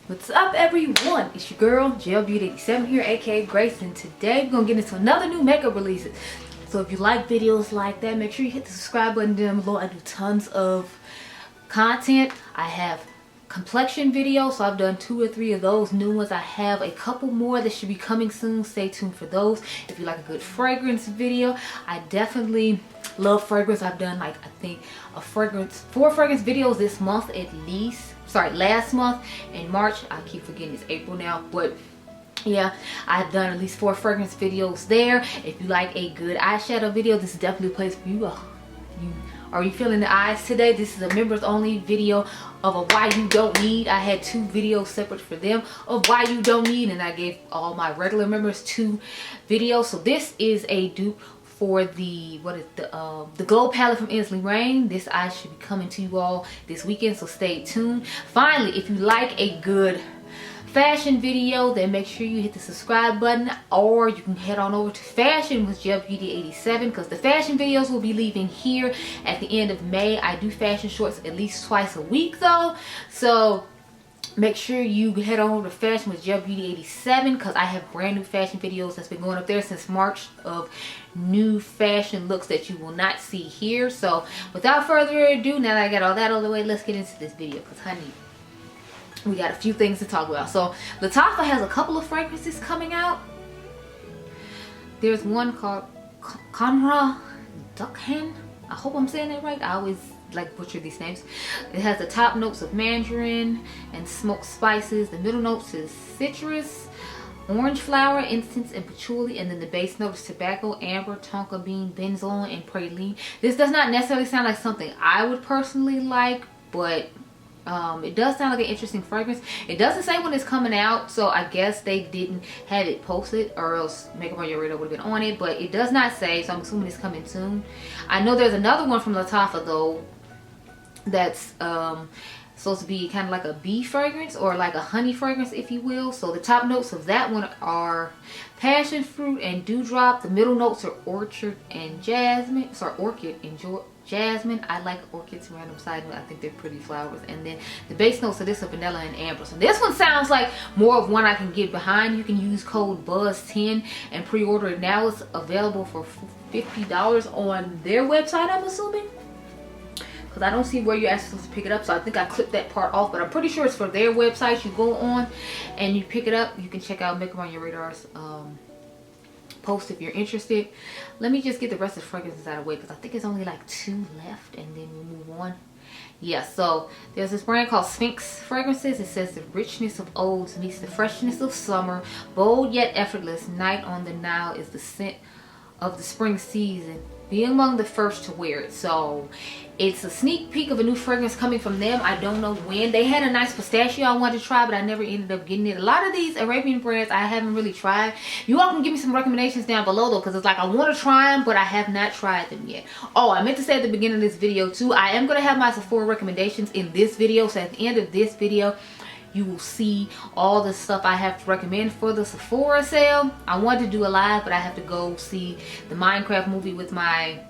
What's up, everyone? It's your girl Gelbeauty-QM here, aka Grace, and today we're gonna get into another new makeup releases. So if you like videos like that, make sure you hit the subscribe button down below. I do tons of content. I have complexion videos, so I've done 2 or 3 of those new ones. I have a couple more that should be coming soon. Stay tuned for those. If you like a good fragrance video, I definitely love fragrance. I've done like, I think, 4 fragrance videos this month at least. Sorry, last month in March. I keep forgetting it's April now, but yeah, I've done at least 4 fragrance videos there. If you like a good eyeshadow video, this is definitely a place for you. Are you feeling the eyes today? This is a members only video of a why you don't need. I had 2 videos separate for them of why you don't need, and I gave all my regular members 2 videos. So this is a dupe for the the Glow palette from Inslee Rain. This eye should be coming to you all this weekend, so stay tuned. Finally, if you like a good fashion video, then make sure you hit the subscribe button, or you can head on over to Fashion with Gelbeauty-87, because the fashion videos will be leaving here at the end of May. I do fashion shorts at least twice a week though, so make sure you head on over to Fashion with Gelbeauty-87, because I have brand new fashion videos that's been going up there since March of new fashion looks that you will not see here. So without further ado, now that I got all that out of the way, let's get into this video, because honey, we got a few things to talk about. So Natasha has a couple of fragrances coming out. There's one called Conra Duckhen. I hope I'm saying that right. I always like butcher these names. It has the top notes of mandarin and smoked spices. The middle notes is citrus, orange flower, incense, and patchouli, and then the base note is tobacco, amber, tonka bean, benzoin, and praline. This does not necessarily sound like something I would personally like, but it does sound like an interesting fragrance. It doesn't say when it's coming out, so I guess they didn't have it posted, or else Makeup on Your Radar would have been on it, but it does not say, so I'm assuming it's coming soon. I know there's another one from Natasha though that's supposed to be kind of like a bee fragrance, or like a honey fragrance, if you will. So the top notes of that one are passion fruit and dewdrop. The middle notes are orchid and jasmine. Jasmine. I like orchids, random side note. I think they're pretty flowers. And then the base notes of this are vanilla and amber. So this one sounds like more of one I can get behind. You can use code BUZZ10 and pre-order it now. It's available for $50 on their website, I'm assuming, because I don't see where you're actually supposed to pick it up. So I think I clipped that part off, but I'm pretty sure it's for their website. You go on and you pick it up. You can check out Makeup on Your Radar's post if you're interested. Let me just get the rest of the fragrances out of the way, because I think it's only like 2 left, and then we'll move on. Yeah, so there's this brand called Sphinx Fragrances. It says the richness of odes meets the freshness of summer, bold yet effortless. Night on the Nile is the scent of the spring season. Be among the first to wear it. So it's a sneak peek of a new fragrance coming from them. I don't know when. They had a nice pistachio I wanted to try, but I never ended up getting it. A lot of these Arabian brands I haven't really tried. You all can give me some recommendations down below though, because it's like I want to try them, but I have not tried them yet. Oh, I meant to say at the beginning of this video too, I am going to have my Sephora recommendations in this video. So at the end of this video, you will see all the stuff I have to recommend for the Sephora sale. I wanted to do a live, but I have to go see the Minecraft movie with my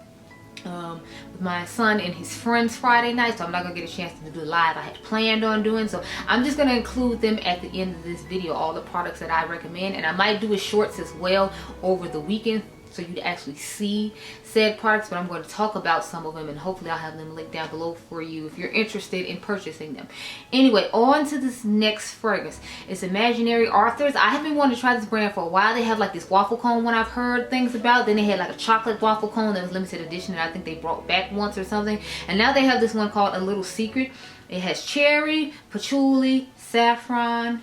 son and his friends Friday night, so I'm not gonna get a chance to do the live I had planned on doing. So I'm just gonna include them at the end of this video, all the products that I recommend, and I might do a shorts as well over the weekend, so you'd actually see said products, but I'm going to talk about some of them, and hopefully I'll have them linked down below for you if you're interested in purchasing them. Anyway, on to this next fragrance. It's Imaginary Authors. I have been wanting to try this brand for a while. They have like this waffle cone one I've heard things about. Then they had like a chocolate waffle cone that was limited edition that I think they brought back once or something. And now they have this one called A Little Secret. It has cherry, patchouli, saffron,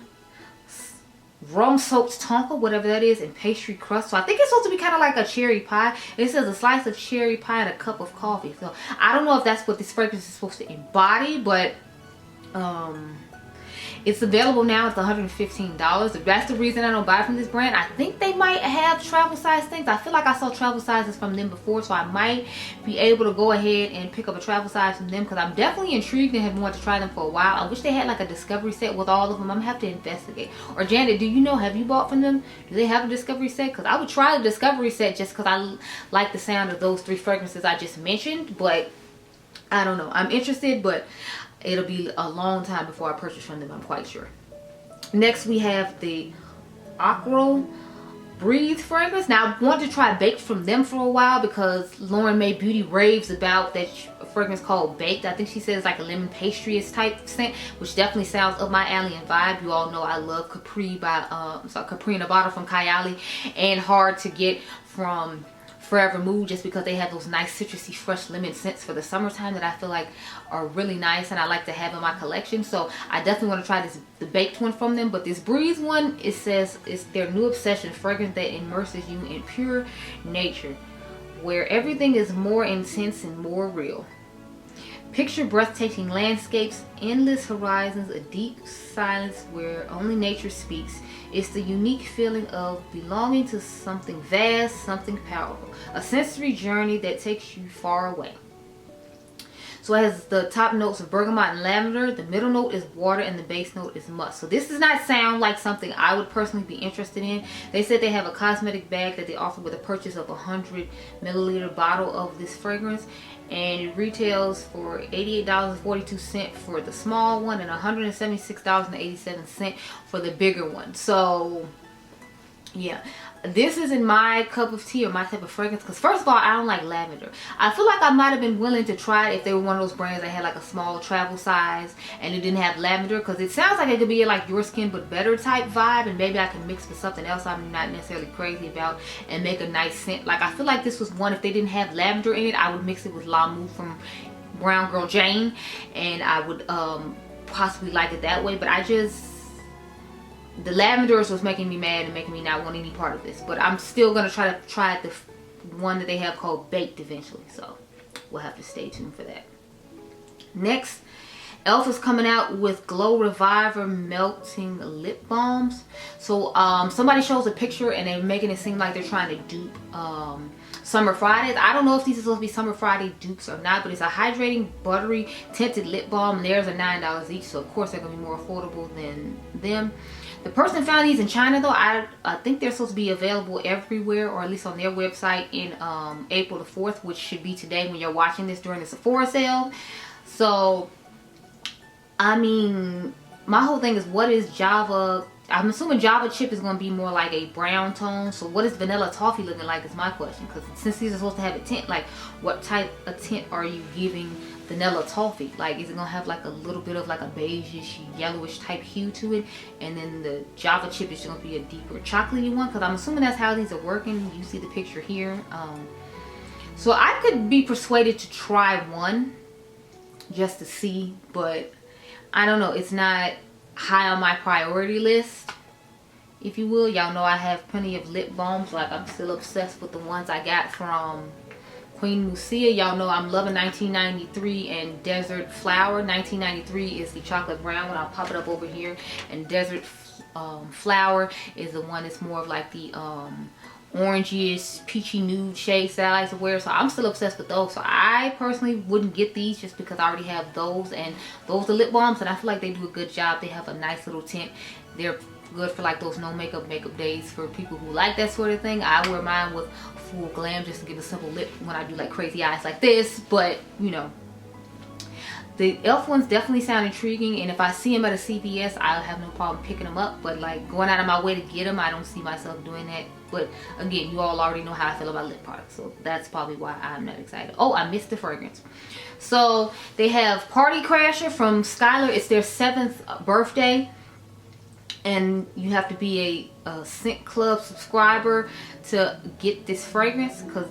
rum soaked tonka, whatever that is, and pastry crust. So I think it's supposed to be kind of like a cherry pie. It says a slice of cherry pie and a cup of coffee. So I don't know if that's what this fragrance is supposed to embody, but it's available now. It's $115. That's the reason I don't buy from this brand. I think they might have travel size things. I feel like I saw travel sizes from them before, so I might be able to go ahead and pick up a travel size from them, because I'm definitely intrigued and have wanted to try them for a while. I wish they had like a discovery set with all of them. I'm gonna have to investigate. Or Janet, do you know, have you bought from them? Do they have a discovery set? Because I would try the discovery set just because I like the sound of those 3 fragrances I just mentioned, but I don't know. I'm interested, but it'll be a long time before I purchase from them, I'm quite sure. Next we have the Acro Breathe fragrance. Now I wanted to try Baked from them for a while because Lauren May Beauty raves about that fragrance called Baked. I think she says like a lemon pastry type scent, which definitely sounds up my alley and vibe. You all know I love Capri by Capri in a Bottle from Kylie, and Hard to Get from Forever Mood, just because they have those nice citrusy fresh lemon scents for the summertime that I feel like are really nice and I like to have in my collection. So I definitely want to try the Baked one from them. But this Breeze one, it says it's their new obsession fragrance that immerses you in pure nature, where everything is more intense and more real. Picture breathtaking landscapes, endless horizons, a deep silence where only nature speaks. It's the unique feeling of belonging to something vast, something powerful. A sensory journey that takes you far away. So it has the top notes of bergamot and lavender. The middle note is water and the base note is musk. So this does not sound like something I would personally be interested in. They said they have a cosmetic bag that they offer with a purchase of a 100 milliliter bottle of this fragrance. And it retails for $88.42 for the small one and $176.87 for the bigger one. So yeah, this isn't my cup of tea or my type of fragrance, because first of all, I don't like lavender. I feel like I might have been willing to try it if they were one of those brands that had like a small travel size and it didn't have lavender, because it sounds like it could be like Your Skin but better type vibe, and maybe I can mix with something else I'm not necessarily crazy about and make a nice scent. Like I feel like this was one, if they didn't have lavender in it, I would mix it with La Mou from Brown Girl Jane and I would possibly like it that way. But the lavenders was making me mad and making me not want any part of this. But I'm still going to try the one that they have called Baked eventually. So we'll have to stay tuned for that. Next, e.l.f. is coming out with Glow Reviver Melting Lip Balms. So somebody shows a picture and they're making it seem like they're trying to dupe Summer Fridays. I don't know if these are supposed to be Summer Friday dupes or not, but it's a hydrating, buttery, tinted lip balm. And theirs are $9 each. So of course they're going to be more affordable than them. The person found these in China though. I think they're supposed to be available everywhere, or at least on their website in April the 4th, which should be today when you're watching this during the Sephora sale. So, I mean, my whole thing is, what is Java? I'm assuming Java chip is going to be more like a brown tone. So what is vanilla toffee looking like is my question. Because since these are supposed to have a tint, like what type of tint are you giving vanilla toffee? Like, is it going to have like a little bit of like a beigeish, yellowish type hue to it? And then the Java chip is going to be a deeper chocolatey one? Because I'm assuming that's how these are working. You see the picture here. So I could be persuaded to try one just to see. But I don't know. It's not high on my priority list, if you will. Y'all know I have plenty of lip balms. Like, I'm still obsessed with the ones I got from Queen Musia. Y'all know I'm loving 1993 and Desert Flower. 1993 is the chocolate brown one. I'll pop it up over here. And Desert Flower is the one that's more of like the orangish, peachy nude shades that I like to wear. So I'm still obsessed with those. So I personally wouldn't get these just because I already have those. And those are lip balms and I feel like they do a good job. They have a nice little tint. They're good for like those no makeup days for people who like that sort of thing. I wear mine with full glam just to give a simple lip when I do like crazy eyes like this. But you know, the e.l.f. ones definitely sound intriguing, and if I see them at a CVS, I'll have no problem picking them up. But like going out of my way to get them, I don't see myself doing that. But again, you all already know how I feel about lip products, so that's probably why I'm not excited. Oh, I missed the fragrance. So they have Party Crasher from Skylar. It's their 7th birthday, and you have to be a Scent Club subscriber to get this fragrance, because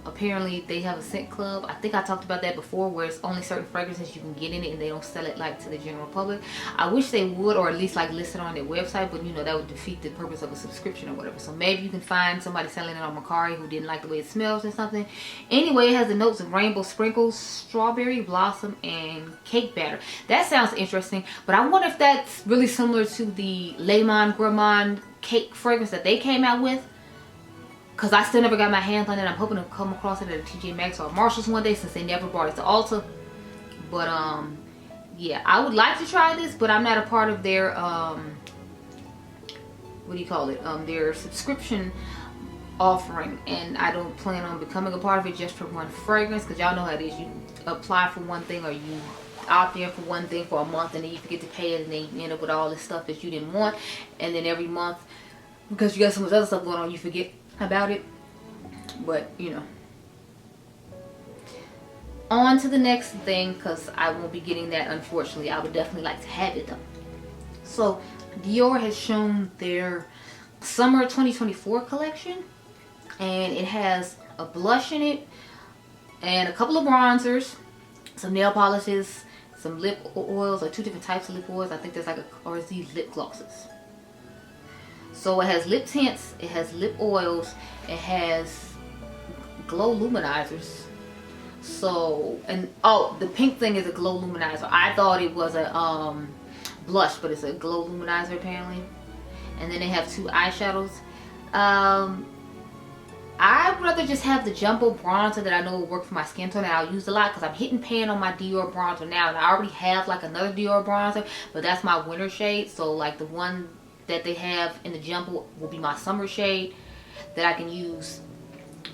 apparently they have a scent club. I think I talked about that before, where it's only certain fragrances you can get in it and they don't sell it like to the general public. I wish they would, or at least like list it on their website, but you know, that would defeat the purpose of a subscription or whatever. So maybe you can find somebody selling it on Mercari who didn't like the way it smells or something. Anyway, it has the notes of rainbow sprinkles, strawberry blossom, and cake batter. That sounds interesting, but I wonder if that's really similar to the Lemon Gourmand cake fragrance that they came out with, because I still never got my hands on it. I'm hoping to come across it at a TJ Maxx or Marshalls one day, since they never brought it to Ulta. But yeah, I would like to try this, but I'm not a part of their what do you call it, their subscription offering, and I don't plan on becoming a part of it just for one fragrance, because y'all know how it is. You apply for one thing or you opt in for one thing for a month and then you forget to pay it, and then you end up with all this stuff that you didn't want, and then every month, because you got so much other stuff going on, you forget about it. But you know, on to the next thing, because I won't be getting that, unfortunately. I would definitely like to have it though. So Dior has shown their summer 2024 collection, and it has a blush in it and a couple of bronzers, some nail polishes, some lip oils, or 2 different types of lip oils. I think there's like or is these lip glosses. So it has lip tints, it has lip oils, it has glow luminizers. So, and oh, the pink thing is a glow luminizer. I thought it was a blush, but it's a glow luminizer apparently. And then they have 2 eyeshadows. I'd rather just have the jumbo bronzer that I know will work for my skin tone that I'll use a lot, because I'm hitting pan on my Dior bronzer now, and I already have like another Dior bronzer, but that's my winter shade. So like the one that they have in the jumbo will be my summer shade that I can use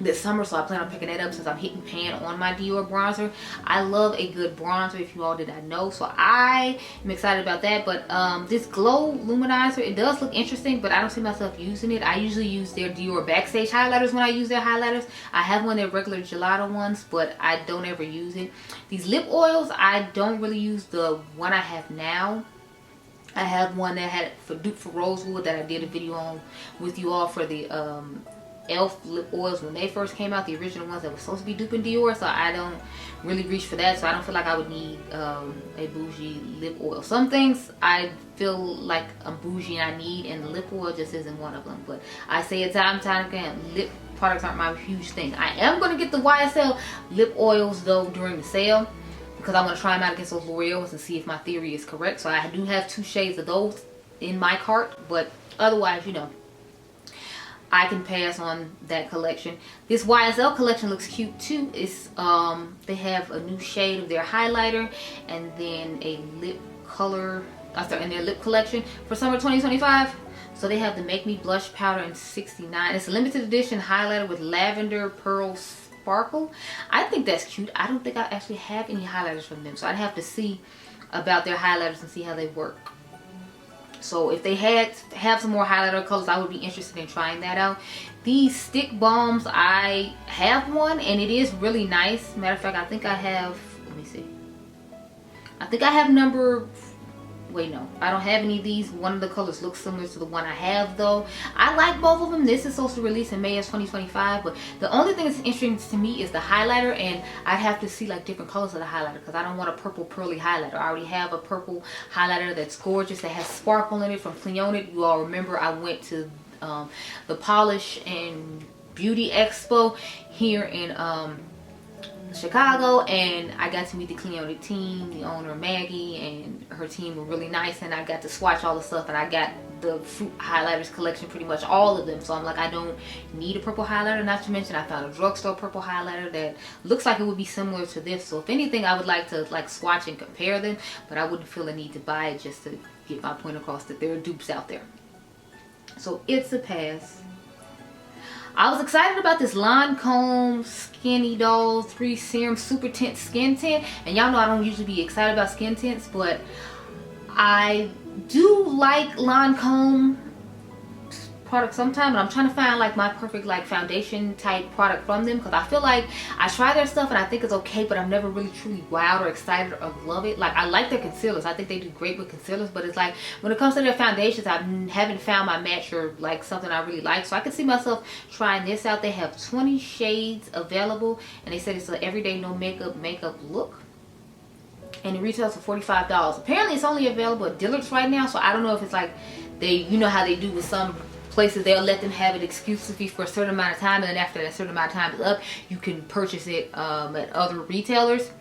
this summer, so I plan on picking that up since I'm hitting pan on my Dior bronzer. I love a good bronzer, if you all did not know, so I am excited about that. But this glow luminizer, it does look interesting, but I don't see myself using it. I usually use their Dior backstage highlighters when I use their highlighters. I have one of their regular gelato ones, but I don't ever use it. These lip oils, I don't really use the one I have now. I have one that had for dupe for Rosewood that I did a video on with you all for the Elf lip oils when they first came out, the original ones that were supposed to be duping Dior. So I don't really reach for that, so I don't feel like I would need a bougie lip oil. Some things I feel like I'm bougie and I need, and the lip oil just isn't one of them. But I say it time and time again, lip products aren't my huge thing. I am going to get the YSL lip oils though during the sale, because I want to try them out against those L'Oreals and see if my theory is correct. So I do have 2 shades of those in my cart, but otherwise, you know, I can pass on that collection. This YSL collection looks cute too. It's they have a new shade of their highlighter, and then a lip color in their lip collection for summer 2025. So they have the Make Me Blush powder in 69. It's a limited edition highlighter with lavender pearl sparkle. I think that's cute. I don't think I actually have any highlighters from them, so I'd have to see about their highlighters and see how they work. So if they have some more highlighter colors, I would be interested in trying that out. These stick balms, I have one and it is really nice. Matter of fact, I think I have, let me see. I think I have number, wait, no, I don't have any of these. One of the colors looks similar to the one I have though. I like both of them. This is supposed to release in May of 2025, but the only thing that's interesting to me is the highlighter, and I'd have to see like different colors of the highlighter, because I don't want a purple pearly highlighter. I already have a purple highlighter that's gorgeous, that has sparkle in it from Cleonit. You all remember I went to the Polish and Beauty Expo here in Chicago, and I got to meet the Cleonit team, the owner Maggie and her team were really nice, and I got to swatch all the stuff, and I got the fruit highlighters collection, pretty much all of them. So I'm like, I don't need a purple highlighter. Not to mention I found a drugstore purple highlighter that looks like it would be similar to this. So if anything, I would like to like swatch and compare them, but I wouldn't feel a need to buy it, just to get my point across that there are dupes out there. So it's a pass. I was excited about this Lancome Skinny Doll 3 Serum Super Tint Skin Tint. And y'all know I don't usually be excited about skin tints, but I do like Lancome products sometimes. And I'm trying to find like my perfect like foundation type product from them, because I feel like I try their stuff and I think it's okay, but I'm never really truly wowed or excited or love it. Like I like their concealers. I think they do great with concealers, but it's like when it comes to their foundations, I haven't found my match or like something I really like. So I can see myself trying this out. They have 20 shades available, and they said it's an everyday no makeup look, and it retails for $45. Apparently it's only available at Dillard's right now, so I don't know if it's like they, you know how they do with some places, they'll let them have it exclusively for a certain amount of time, and then after that certain amount of time is up, you can purchase it at other retailers.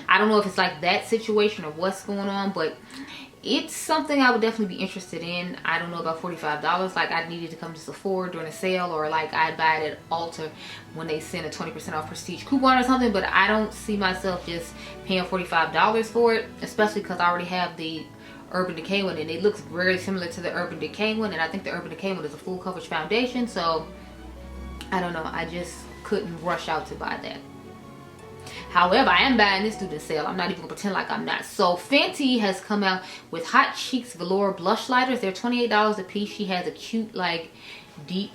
I don't know if it's like that situation or what's going on, but it's something I would definitely be interested in. I don't know about $45. Like I needed to come to Sephora during a sale, or like I'd buy it at Ulta when they send a 20% off prestige coupon or something, but I don't see myself just paying $45 for it, especially because I already have the Urban Decay one, and it looks very similar to the Urban Decay one, and I think the Urban Decay one is a full coverage foundation. So I don't know, I just couldn't rush out to buy that. However, I am buying this through the sale. I'm not even gonna pretend like I'm not. So Fenty has come out with Hot Cheeks Velour blush lighters. They're $28 a piece. She has a cute like deep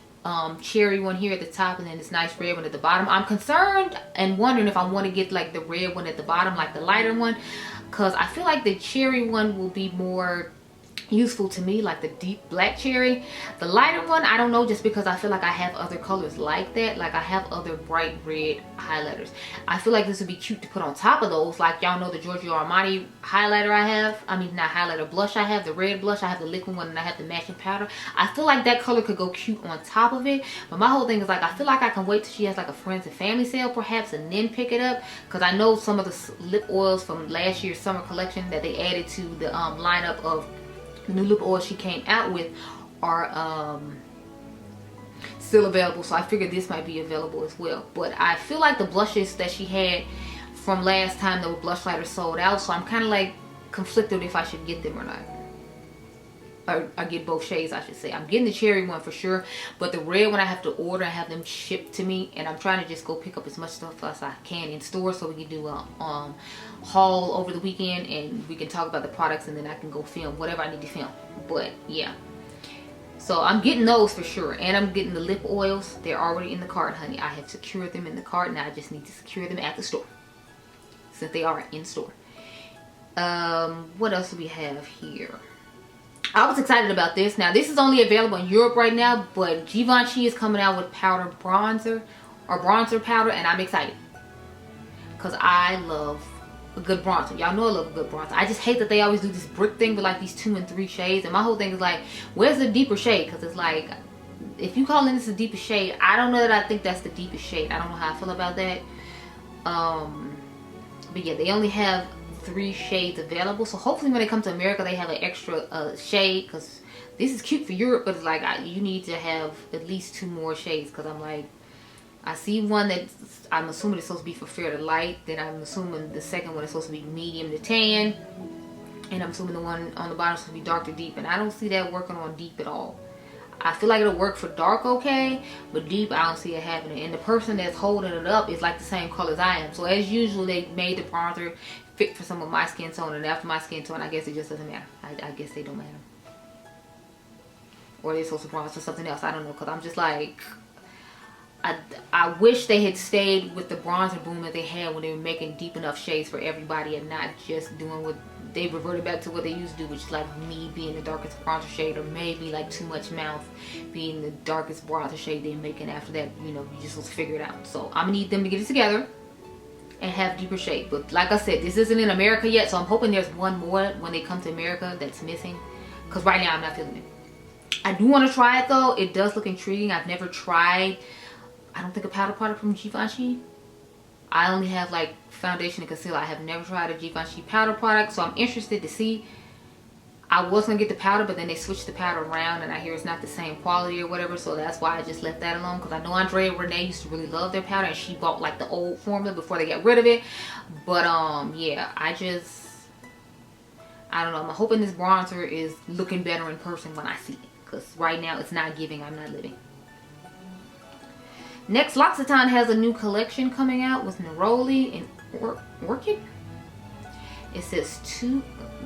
cherry one here at the top, and then this nice red one at the bottom. I'm concerned and wondering if I want to get like the red one at the bottom, like the lighter one, because I feel like the cherry one will be more useful to me, like the deep black cherry. The lighter one, I don't know, just because I feel like I have other colors like that. Like I have other bright red highlighters. I feel like this would be cute to put on top of those. Like y'all know the Giorgio Armani highlighter I have. I mean, not highlighter, blush I have. The red blush, I have the liquid one, and I have the matching powder. I feel like that color could go cute on top of it. But my whole thing is like, I feel like I can wait till she has like a friends and family sale perhaps, and then pick it up. Because I know some of the lip oils from last year's summer collection that they added to the lineup of the new lip oil she came out with are still available, so I figured this might be available as well. But I feel like the blushes that she had from last time, the blush lighters sold out, so I'm kind of like conflicted if I should get them or not. Or I get both shades, I should say. I'm getting the cherry one for sure, but the red one I have to order and have them shipped to me, and I'm trying to just go pick up as much stuff as I can in store so we can do a haul over the weekend, and we can talk about the products, and then I can go film whatever I need to film. But yeah, so I'm getting those for sure, and I'm getting the lip oils. They're already in the cart, honey. I have secured them in the cart. Now I just need to secure them at the store since they are in store. What else do we have here? I was excited about this. Now this is only available in Europe right now, but Givenchy is coming out with powder bronzer or bronzer powder, and I'm excited because I love a good bronzer. Y'all know I love a good bronzer. I just hate that they always do this brick thing with like these 2 and 3 shades, and my whole thing is like, where's the deeper shade? Because it's like, if you calling this the deepest shade, I don't know that I think that's the deepest shade. I don't know how I feel about that. But yeah, they only have 3 shades available, so hopefully when they come to America they have an extra shade, because this is cute for Europe, but it's like you need to have at least 2 more shades, because I'm like, I see one that I'm assuming it's supposed to be for fair to light, then I'm assuming the second one is supposed to be medium to tan, and I'm assuming the one on the bottom is supposed to be dark to deep, and I don't see that working on deep at all. I feel like it'll work for dark okay, but deep I don't see it happening. And the person that's holding it up is like the same color as I am, so as usual they made the bronzer fit for some of my skin tone, and after my skin tone I guess it just doesn't matter. I guess they don't matter, or they're supposed to bronze for something else. I don't know, because I'm just like, I wish they had stayed with the bronzer boom that they had when they were making deep enough shades for everybody, and not just doing what they reverted back to what they used to do, which is like me being the darkest bronzer shade, or maybe like Too Much Mouth being the darkest bronzer shade they're making. After that, you know, you just supposed to figure it out. So I'm gonna need them to get it together and have deeper shade. But like I said, this isn't in America yet, so I'm hoping there's one more when they come to America that's missing, because right now I'm not feeling it. I do want to try it though. It does look intriguing. I've never tried, I don't think, a powder product from Givenchy. I only have like foundation and concealer. I have never tried a Givenchy powder product, so I'm interested to see. I was gonna get the powder, but then they switched the powder around, and I hear it's not the same quality or whatever, so that's why I just left that alone. Because I know Andrea Renee used to really love their powder, and she bought like the old formula before they got rid of it. But yeah, I don't know. I'm hoping this bronzer is looking better in person when I see it, because right now it's not giving. I'm not living. Next, L'Occitane has a new collection coming out with Neroli and Orchid. It says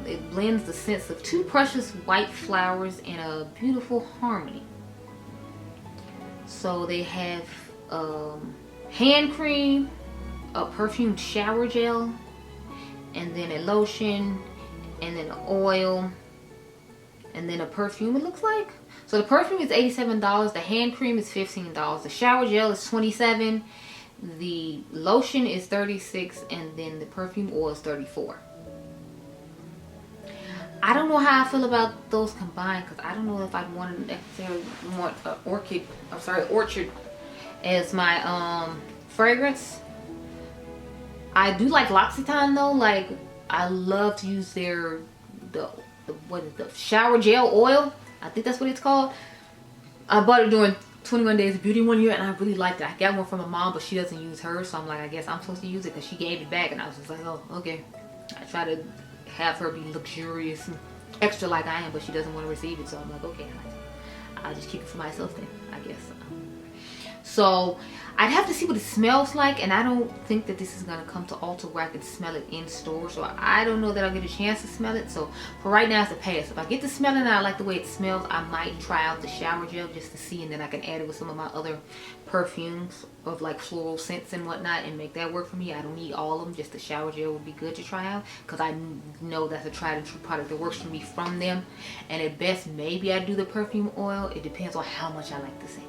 it blends the scents of 2 precious white flowers in a beautiful harmony. So they have hand cream, a perfumed shower gel, and then a lotion, and then an oil, and then a perfume, it looks like. So the perfume is $87, the hand cream is $15, the shower gel is $27, the lotion is $36, and then the perfume oil is $34. I don't know how I feel about those combined, because I don't know if I'd necessarily want Orchid as my fragrance. I do like L'Occitane though. Like, I love to use their the shower gel oil. I think that's what it's called. I bought it during 21 Days of Beauty one year, and I really liked it. I got one from my mom, but she doesn't use hers, so I'm like, I guess I'm supposed to use it, because she gave it back, and I was just like, oh, okay. I try to have her be luxurious and extra like I am, but she doesn't want to receive it, so I'm like, okay, I'll just keep it for myself then, I guess. So I'd have to see what it smells like, and I don't think that this is gonna come to Ulta where I can smell it in store. So I don't know that I'll get a chance to smell it. So for right now, it's a pass. If I get to smell it and I like the way it smells, I might try out the shower gel just to see, and then I can add it with some of my other perfumes of like floral scents and whatnot and make that work for me. I don't need all of them, just the shower gel would be good to try out because I know that's a tried and true product that works for me from them. And at best, maybe I do the perfume oil. It depends on how much I like the scent.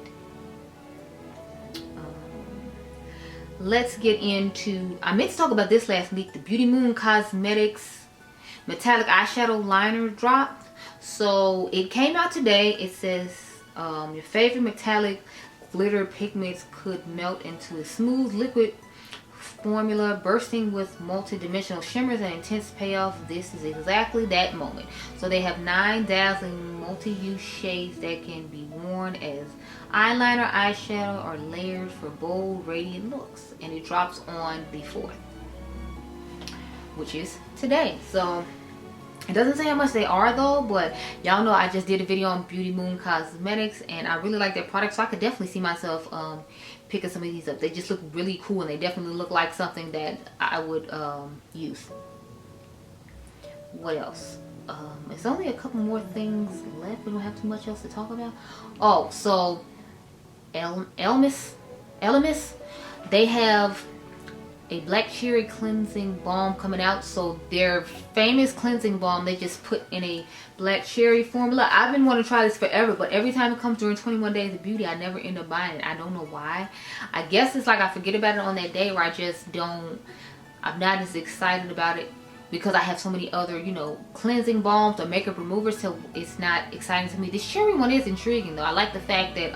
Let's get into, I meant to talk about this last week, the Beauty Moon Cosmetics metallic eyeshadow liner dropped. So it came out today. It says your favorite metallic glitter pigments could melt into a smooth liquid formula bursting with multi-dimensional shimmers and intense payoff. This is exactly that moment. So they have 9 dazzling multi-use shades that can be worn as eyeliner, eyeshadow, or layers for bold, radiant looks. And it drops on the 4th, which is today. So it doesn't say how much they are though, but y'all know I just did a video on Beauty Moon Cosmetics and I really like their products, so I could definitely see myself picking some of these up. They just look really cool and they definitely look like something that I would use. What else? It's only a couple more things left. We don't have too much else to talk about. Oh, so Elemis, they have a black cherry cleansing balm coming out. So their famous cleansing balm they just put in a black cherry formula. I've been wanting to try this forever, but every time it comes during 21 days of beauty, I never end up buying it. I don't know why. I guess it's like I forget about it on that day, where I just don't, I'm not as excited about it because I have so many other, you know, cleansing balms or makeup removers, so it's not exciting to me. This cherry one is intriguing though. I like the fact that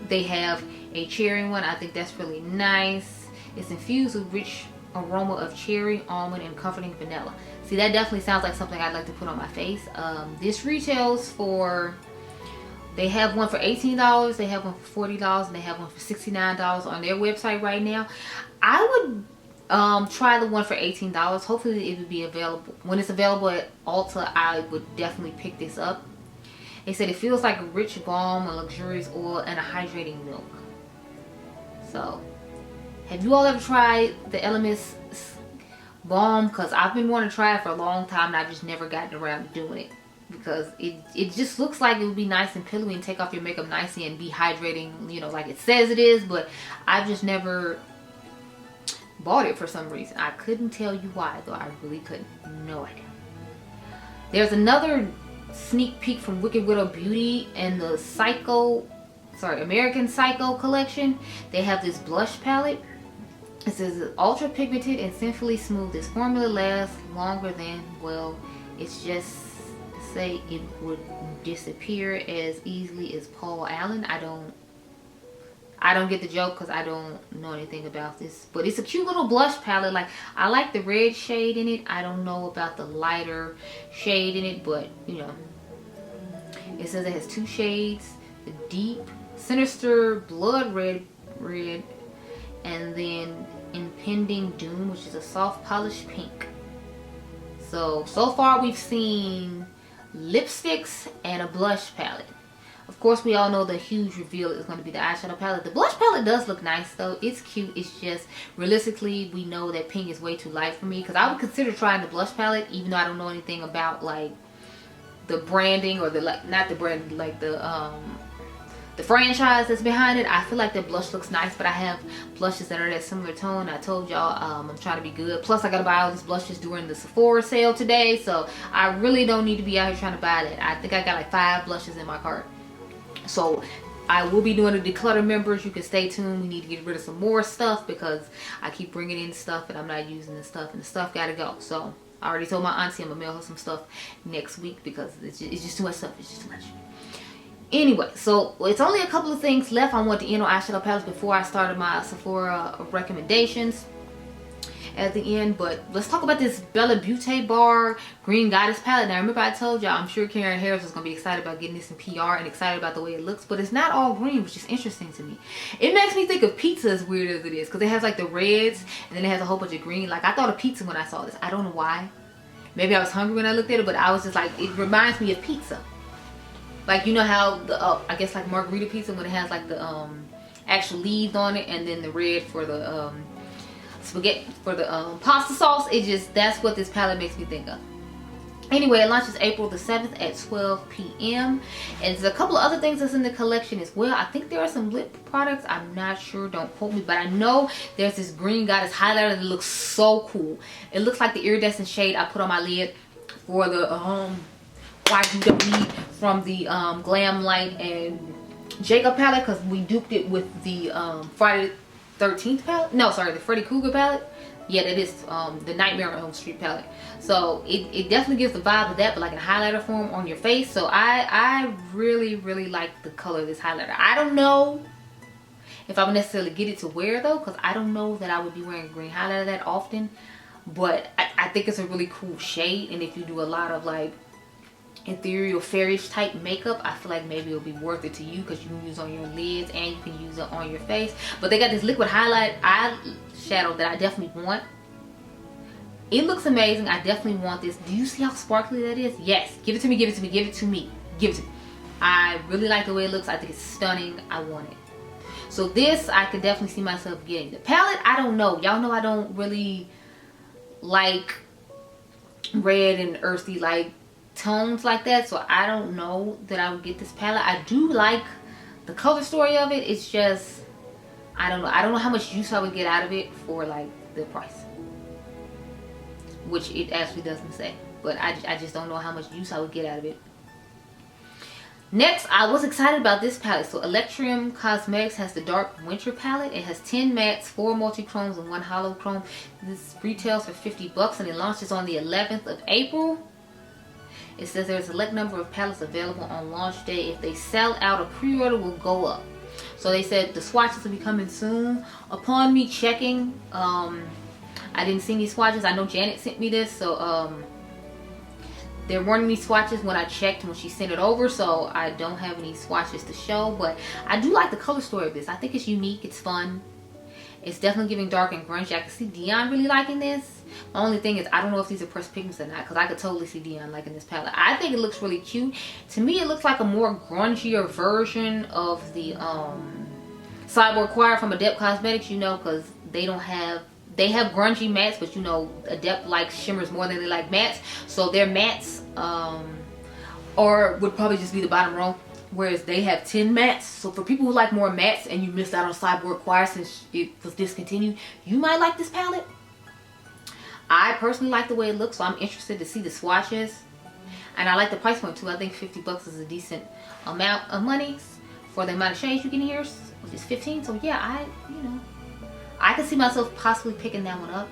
they have a cherry one. I think that's really nice. It's infused with rich aroma of cherry, almond, and comforting vanilla. See, that definitely sounds like something I'd like to put on my face. This retails for, they have one for $18, they have one for $40, and they have one for $69 on their website right now. I would try the one for $18. Hopefully it would be available. When it's available at Ulta, I would definitely pick this up. They said it feels like a rich balm, a luxurious oil, and a hydrating milk. So, have you all ever tried the Elemis balm? Because I've been wanting to try it for a long time and I've just never gotten around to doing it. Because it just looks like it would be nice and pillowy and take off your makeup nicely and be hydrating, you know, like it says it is. But I've just never bought it for some reason. I couldn't tell you why though. I really couldn't. No idea. There's another sneak peek from Wicked Widow Beauty and the American Psycho collection. They have this blush palette. It says ultra pigmented and sinfully smooth. This formula lasts longer than, well, it's just say it would disappear as easily as Paul Allen. I don't get the joke because I don't know anything about this, but it's a cute little blush palette. Like, I like the red shade in it. I don't know about the lighter shade in it, but you know, it says it has 2 shades: the deep sinister blood red, and then impending doom, which is a soft polished pink. So far we've seen lipsticks and a blush palette. Of course, we all know the huge reveal is going to be the eyeshadow palette. The blush palette does look nice though. It's cute. It's just, realistically, we know that pink is way too light for me, because I would consider trying the blush palette even though I don't know anything about like the branding or the, like, not the brand, like the franchise that's behind it. I feel like the blush looks nice, but I have blushes that are that similar tone. I told y'all I'm trying to be good. Plus, I gotta buy all these blushes during the Sephora sale today, so I really don't need to be out here trying to buy that. I think I got like 5 blushes in my cart. So I will be doing the declutter members. You can stay tuned. We need to get rid of some more stuff because I keep bringing in stuff and I'm not using the stuff, and the stuff gotta go. So I already told my auntie I'm gonna mail her some stuff next week because it's just too much stuff. It's just too much. Anyway, so it's only a couple of things left. I want to end on eyeshadow palettes before I started my Sephora recommendations at the end. But let's talk about this Bella Beaute Bar Green Goddess palette. Now, remember I told y'all I'm sure Karen Harris was going to be excited about getting this in PR and excited about the way it looks. But it's not all green, which is interesting to me. It makes me think of pizza, as weird as it is, because it has like the reds and then it has a whole bunch of green. Like, I thought of pizza when I saw this. I don't know why. Maybe I was hungry when I looked at it, but I was just like, it reminds me of pizza. Like, you know how the I guess like margarita pizza, when it has like the actual leaves on it, and then the red for the spaghetti, for the pasta sauce. It just, that's what this palette makes me think of. Anyway, it launches April the 7th at 12 p.m. And there's a couple of other things that's in the collection as well. I think there are some lip products. I'm not sure. Don't quote me. But I know there's this green goddess highlighter that looks so cool. It looks like the iridescent shade I put on my lid for the YGW from the Glam Light and Jacob palette, because we duped it with the Friday the 13th palette. No, sorry, the Freddy Krueger palette. Yeah, that is the Nightmare on Elm Street palette. So it definitely gives the vibe of that, but like in highlighter form on your face. So I really like the color of this highlighter. I don't know if I would necessarily get it to wear though, because I don't know that I would be wearing green highlighter that often. But I think it's a really cool shade, and if you do a lot of like ethereal fairish type makeup, I feel like maybe it'll be worth it to you, because you can use it on your lids and you can use it on your face. But they got this liquid highlight eyeshadow that I definitely want. It looks amazing. I definitely want this. Do you see how sparkly that is? Yes. Give it to me, give it to me, give it to me, give it to me. I really like the way it looks. I think it's stunning. I want it. So this, I could definitely see myself getting. The palette, I don't know. Y'all know I don't really like red and earthy like tones like that, so I don't know that I would get this palette. I do like the color story of it. It's just, I don't know how much use I would get out of it for like the price, which it actually doesn't say, but I just don't know how much use I would get out of it. Next, I was excited about this palette. So Electrium Cosmetics has the Dark Winter palette. It has 10 mattes, 4 multi-chromes, and 1 hollow chrome. This retails for $50 and it launches on the 11th of April. It says there's a select number of palettes available on launch day. If they sell out, a pre-order will go up. So they said the swatches will be coming soon. Upon me checking, I didn't see any swatches. I know Janet sent me this, so there weren't any swatches when I checked when she sent it over, so I don't have any swatches to show. But I do like the color story of this. I think it's unique, it's fun. It's definitely giving dark and grungy. I can see Dion really liking this. The only thing is, I don't know if these are pressed pigments or not, because I could totally see Dion liking this palette. I think it looks really cute. To me, it looks like a more grungier version of the Cyborg Choir from Adept Cosmetics, you know, because they have grungy mattes, but you know, Adept likes shimmers more than they like mattes. So their mattes would probably just be the bottom row, whereas they have 10 mattes. So for people who like more mattes and you missed out on Cyborg Choir since it was discontinued, you might like this palette. I personally like the way it looks, so I'm interested to see the swatches. And I like the price point too. I think $50 is a decent amount of money for the amount of shades you can hear, which is 15. So yeah, I can see myself possibly picking that one up.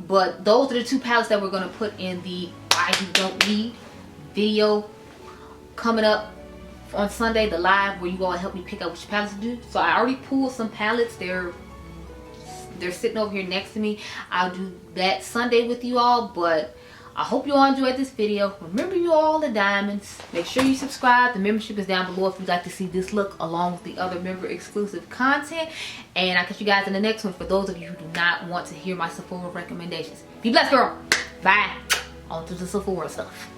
But those are the two palettes that we're going to put in the Why You Don't Need video coming up on Sunday, the live where you all help me pick out which palettes to do. So I already pulled some palettes. They're sitting over here next to me. I'll do that Sunday with you all, but I hope you all enjoyed this video. Remember, you all the diamonds. Make sure you subscribe. The membership is down below if you'd like to see this look along with the other member exclusive content. And I'll catch you guys in the next one for those of you who do not want to hear my Sephora recommendations. Be blessed, girl. Bye. On to the Sephora stuff.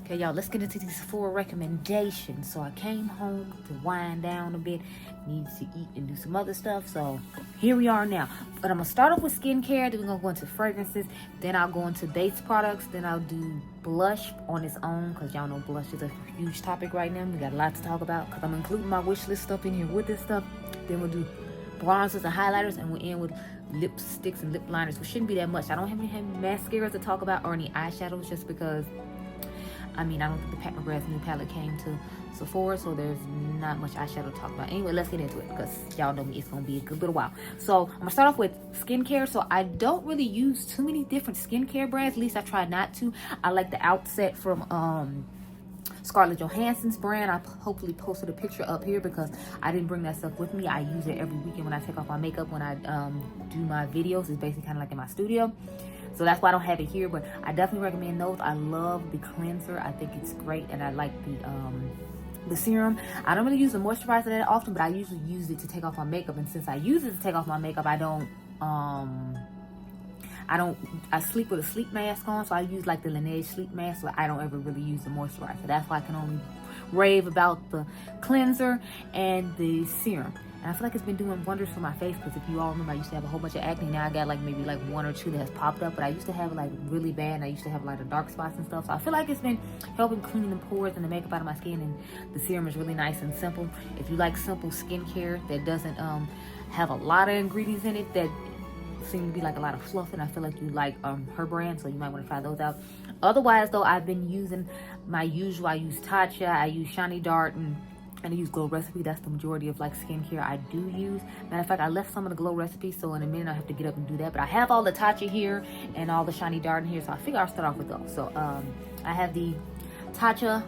Okay, y'all, let's get into these Sephora recommendations. So I came home to wind down a bit, needed to eat and do some other stuff. So here we are now. But I'm going to start off with skincare. Then we're going to go into fragrances. Then I'll go into base products. Then I'll do blush on its own, because y'all know blush is a huge topic right now. We got a lot to talk about, because I'm including my wish list stuff in here with this stuff. Then we'll do bronzers and highlighters, and we'll end with lipsticks and lip liners, which shouldn't be that much. I don't have any mascaras to talk about or any eyeshadows, just because I don't think the McGrath new palette came to Sephora, so there's not much eyeshadow to talk about. Anyway, let's get into it, because y'all know me, it's going to be a good little while. So I'm going to start off with skincare. So I don't really use too many different skincare brands. At least I try not to. I like the Outset from Scarlett Johansson's brand. I hopefully posted a picture up here, because I didn't bring that stuff with me. I use it every weekend when I take off my makeup, when I do my videos. It's basically kind of like in my studio. So that's why I don't have it here, but I definitely recommend those. I love the cleanser. I think it's great, and I like the serum. I don't really use the moisturizer that often, but I usually use it to take off my makeup. And since I use it to take off my makeup, I I sleep with a sleep mask on, so I use like the Laneige sleep mask, so I don't ever really use the moisturizer. That's why I can only rave about the cleanser and the serum. And I feel like it's been doing wonders for my face, because if you all remember, I used to have a whole bunch of acne. Now I got like maybe like 1 or 2 that has popped up, but I used to have it like really bad, and I used to have a lot of dark spots and stuff. So I feel like it's been helping clean the pores and the makeup out of my skin, and the serum is really nice and simple. If you like simple skincare that doesn't have a lot of ingredients in it that seem to be like a lot of fluff, and I feel like you like her brand, so you might want to try those out. Otherwise though, I've been using my usual. I use Tatcha, I use Shiny Dart, and I use Glow Recipe. That's the majority of like skincare I do use. Matter of fact, I left some of the Glow Recipe, so in a minute I have to get up and do that. But I have all the Tatcha here and all the Shiny Dart in here, so I figure I'll start off with those. So I have the Tatcha,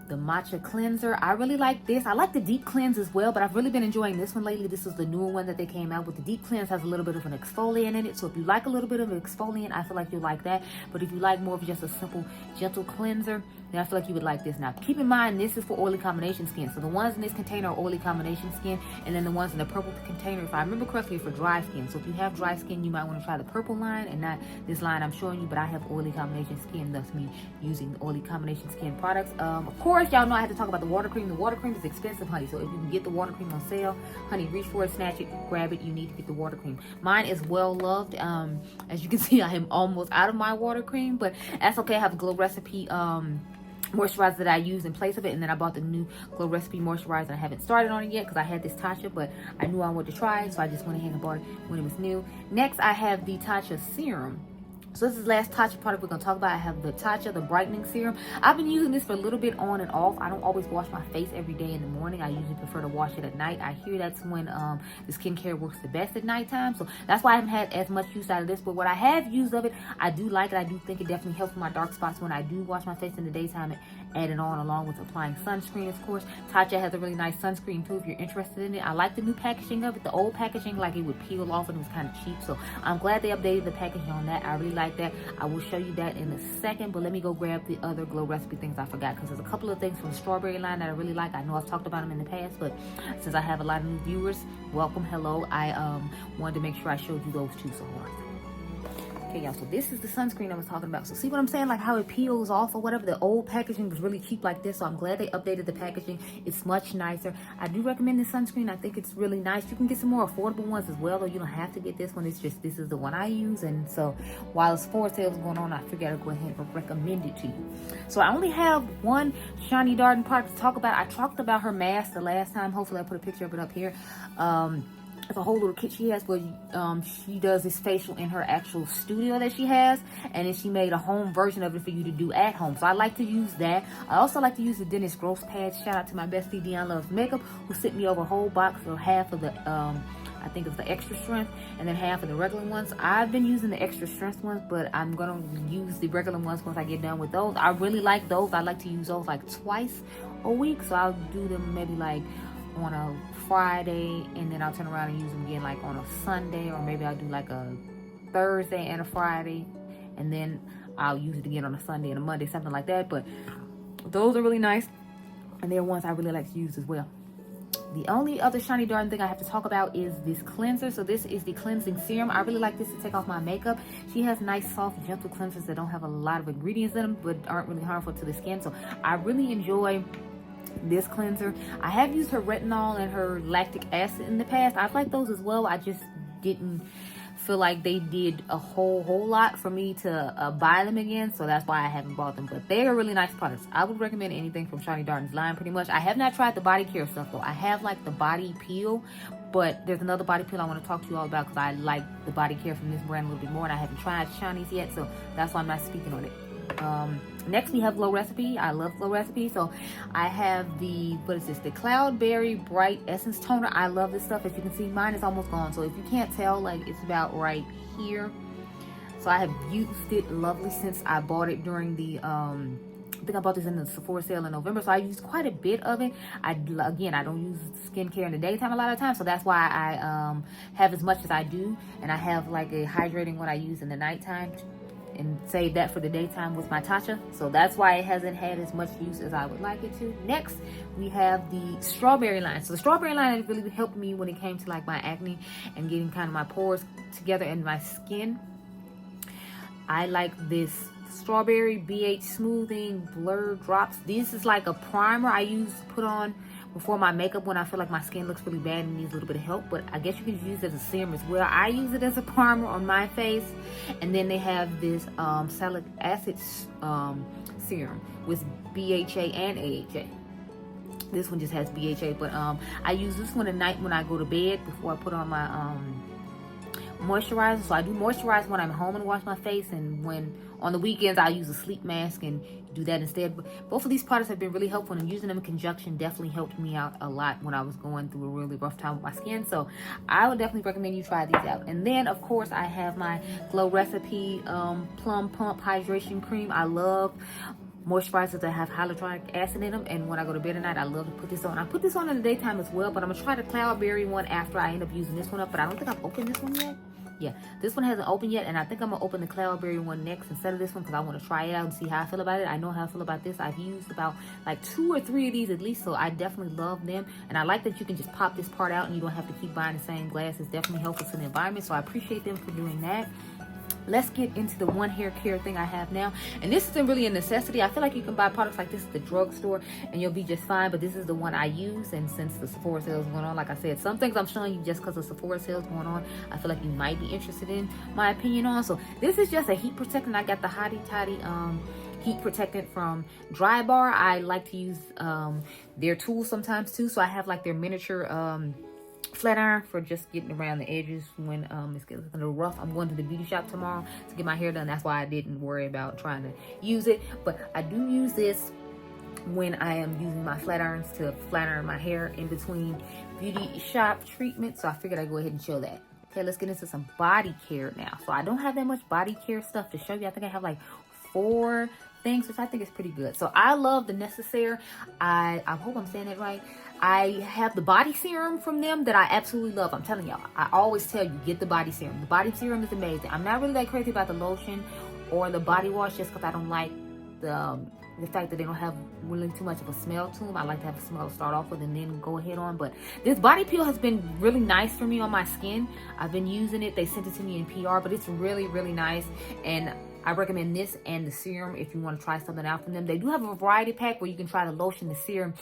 the matcha cleanser. I really like this. I like the deep cleanse as well, but I've really been enjoying this one lately. This is the newer one that they came out with. The deep cleanse has a little bit of an exfoliant in it, so if you like a little bit of an exfoliant, I feel like you'll like that. But if you like more of just a simple gentle cleanser, then I feel like you would like this. Now keep in mind, this is for oily combination skin, so the ones in this container are oily combination skin, and then the ones in the purple container, if I remember correctly, are for dry skin. So if you have dry skin, you might want to try the purple line and not this line I'm showing you. But I have oily combination skin, thus me using the oily combination skin products. Of course, y'all know I have to talk about the water cream. The water cream is expensive, honey, so if you can get the water cream on sale, honey, reach for it, snatch it, grab it. You need to get the water cream. Mine is well loved. As you can see, I am almost out of my water cream, but that's okay. I have a Glow Recipe moisturizer that I use in place of it, and then I bought the new Glow Recipe moisturizer. I haven't started on it yet because I had this Tatcha, but I knew I wanted to try it, so I just went ahead and bought it when it was new. Next, I have the Tatcha serum. So this is the last Tatcha product we're going to talk about. I have the Tatcha, the brightening serum. I've been using this for a little bit on and off. I don't always wash my face every day in the morning. I usually prefer to wash it at night. I hear that's when the skincare works the best at nighttime. So that's why I haven't had as much use out of this. But what I have used of it, I do like it. I do think it definitely helps with my dark spots when I do wash my face in the daytime, and add it on along with applying sunscreen, of course. Tatcha has a really nice sunscreen too if you're interested in it. I like the new packaging of it. The old packaging, like, it would peel off and it was kind of cheap. So I'm glad they updated the packaging on that. I really like that. I will show you that in a second, but let me go grab the other Glow Recipe things I forgot, because there's a couple of things from the strawberry line that I really like. I know I've talked about them in the past, but since I have a lot of new viewers, welcome, hello. I wanted to make sure I showed you those too, so hold on. Okay, y'all, so this is the sunscreen I was talking about. So see what I'm saying, like how it peels off or whatever. The old packaging was really cheap like this, so I'm glad they updated the packaging. It's much nicer. I do recommend this sunscreen. I think it's really nice. You can get some more affordable ones as well, though. You don't have to get this one. It's just, this is the one I use, and so while it's Sephora sales going on, I figured I'd go ahead and recommend it to you. So I only have one Shiny Dart product to talk about. I talked about her mask the last time. Hopefully I put a picture of it up here. It's a whole little kit she has where she does this facial in her actual studio that she has, and then she made a home version of it for you to do at home. So I like to use that. I also like to use the Dennis Gross pads. Shout out to my bestie Dionluvsmakeup, who sent me over a whole box for half of the I think it's the extra strength and then half of the regular ones. I've been using the extra strength ones, but I'm gonna use the regular ones once I get done with those. I really like those. I like to use those like twice a week, so I'll do them maybe like on a Friday, and then I'll turn around and use them again like on a Sunday, or maybe I'll do like a Thursday and a Friday, and then I'll use it again on a Sunday and a Monday, something like that. But those are really nice, and they're ones I really like to use as well. The only other Shiny Dart thing I have to talk about is this cleanser. So this is the cleansing serum. I really like this to take off my makeup. She has nice, soft, gentle cleansers that don't have a lot of ingredients in them, but aren't really harmful to the skin. So I really enjoy this cleanser. I have used her retinol and her lactic acid in the past. I've liked those as well. I just didn't feel like they did a whole lot for me to buy them again, so that's why I haven't bought them. But they are really nice products. I would recommend anything from Shiny Dart's line pretty much. I have not tried the body care stuff though. I have like the body peel, but there's another body peel I want to talk to you all about because I like the body care from this brand a little bit more, and I haven't tried Shiny's yet, so that's why I'm not speaking on it. Next we have Glow Recipe. I love Glow Recipe. So I have the, what is this? The Cloudberry Bright Essence Toner. I love this stuff. As you can see, mine is almost gone. So if you can't tell, like, it's about right here. So I have used it lovely since I bought it during the, I think I bought this in the Sephora sale in November. So I used quite a bit of it. Again, I don't use skincare in the daytime a lot of times. So that's why I have as much as I do. And I have like a hydrating one I use in the nighttime, and save that for the daytime with my Tatcha. So that's why it hasn't had as much use as I would like it to. Next, we have the strawberry line. So the strawberry line has really helped me when it came to like my acne and getting kind of my pores together and my skin. I like this Strawberry BH Smoothing Blur Drops. This is like a primer I use to put on before my makeup when I feel like my skin looks really bad and needs a little bit of help. But I guess you can use it as a serum as well. I use it as a primer on my face. And then they have this salicylic acid serum with BHA and AHA. This one just has BHA, but I use this one at night when I go to bed before I put on my moisturizer. So I do moisturize when I'm home and wash my face, and when on the weekends I use a sleep mask and do that instead. But both of these products have been really helpful, and using them in conjunction definitely helped me out a lot when I was going through a really rough time with my skin. So I would definitely recommend you try these out. And then of course I have my Glow Recipe Plum Pump Hydration Cream. I love moisturizers that have hyaluronic acid in them, and when I go to bed at night I love to put this on. I put this on in the daytime as well, but I'm gonna try the Cloudberry one after I end up using this one up. But I don't think I've opened this one yet. Yeah, this one hasn't opened yet, and I think I'm gonna open the Cloudberry one next instead of this one because I want to try it out and see how I feel about it. I know how I feel about this. I've used about like 2 or 3 of these at least, so I definitely love them. And I like that you can just pop this part out and you don't have to keep buying the same glass. It's definitely helpful to the environment, so I appreciate them for doing that. Let's get into the one hair care thing I have now. And this isn't really a necessity. I feel like you can buy products like this at the drugstore and you'll be just fine. But this is the one I use. And since the Sephora sale is going on, like I said, some things I'm showing you just because the Sephora sale is going on, I feel like you might be interested in my opinion on. So this is just a heat protectant. I got the Hottie Toddy heat protectant from Dry Bar. I like to use their tools sometimes too. So I have like their miniature flat iron for just getting around the edges when it's getting a little rough. I'm going to the beauty shop tomorrow to get my hair done. That's why I didn't worry about trying to use it. But I do use this when I am using my flat irons to flat iron my hair in between beauty shop treatments. So I figured I'd go ahead and show that. Okay, let's get into some body care now. So I don't have that much body care stuff to show you. I think I have like 4 things, which I think is pretty good. So I love the Necessaire. I hope I'm saying it right. I have the body serum from them that I absolutely love. I'm telling y'all, I always tell you, get the body serum. The body serum is amazing. I'm not really that crazy about the lotion or the body wash just because I don't like the fact that they don't have really too much of a smell to them. I like to have a smell to start off with and then go ahead on. But this body peel has been really nice for me on my skin. I've been using it. They sent it to me in PR, but it's really, really nice. And I recommend this and the serum if you want to try something out from them. They do have a variety pack where you can try the lotion, the serum,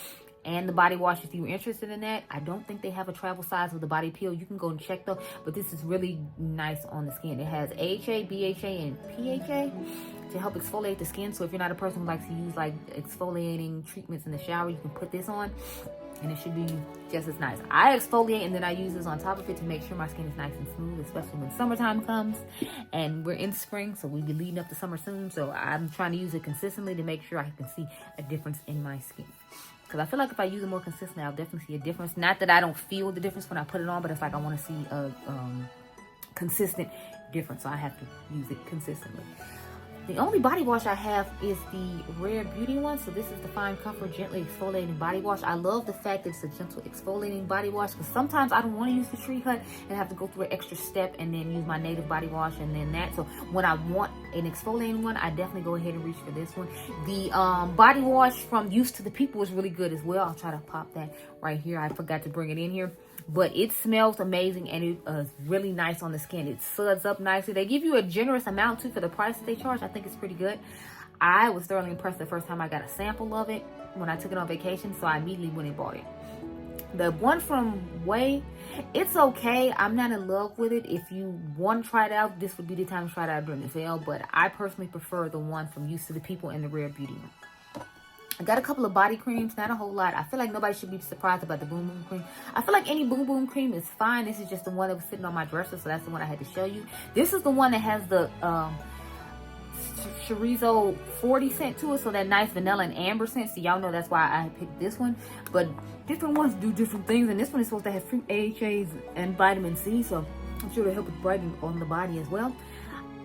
and the body wash if you're interested in that. I don't think they have a travel size of the body peel. You can go and check though, but this is really nice on the skin. It has AHA, BHA, and PHA to help exfoliate the skin. So if you're not a person who likes to use like exfoliating treatments in the shower, you can put this on and it should be just as nice. I exfoliate and then I use this on top of it to make sure my skin is nice and smooth, especially when summertime comes and we're in spring, so we'll be leading up to summer soon. So I'm trying to use it consistently to make sure I can see a difference in my skin. Because I feel like if I use it more consistently, I'll definitely see a difference. Not that I don't feel the difference when I put it on, but it's like I want to see a consistent difference. So I have to use it consistently. The only body wash I have is the Rare Beauty one. So this is the Fine Comfort Gently Exfoliating Body Wash. I love the fact that it's a gentle exfoliating body wash because sometimes I don't want to use the Tree Hut and have to go through an extra step and then use my native body wash and then that. So when I want an exfoliating one, I definitely go ahead and reach for this one. The body wash from Used to the People is really good as well. I'll try to pop that right here. I forgot to bring it in here. But it smells amazing and it is really nice on the skin. It suds up nicely. They give you a generous amount too for the price that they charge. I think it's pretty good. I was thoroughly impressed the first time I got a sample of it when I took it on vacation. So I immediately went and bought it. The one from Way, it's okay. I'm not in love with it. If you want to try it out, this would be the time to try it out during the sale. But I personally prefer the one from Used to the People and the Rare Beauty one. I got a couple of body creams, not a whole lot. I feel like nobody should be surprised about the Boom Boom cream. I feel like any Boom Boom cream is fine. This is just the one that was sitting on my dresser, so that's the one I had to show you. This is the one that has the chorizo 40 scent to it, so that nice vanilla and amber scent. So y'all know that's why I picked this one. But different ones do different things, and this one is supposed to have fruit AHAs and vitamin C, so I'm sure it'll help with brightening on the body as well.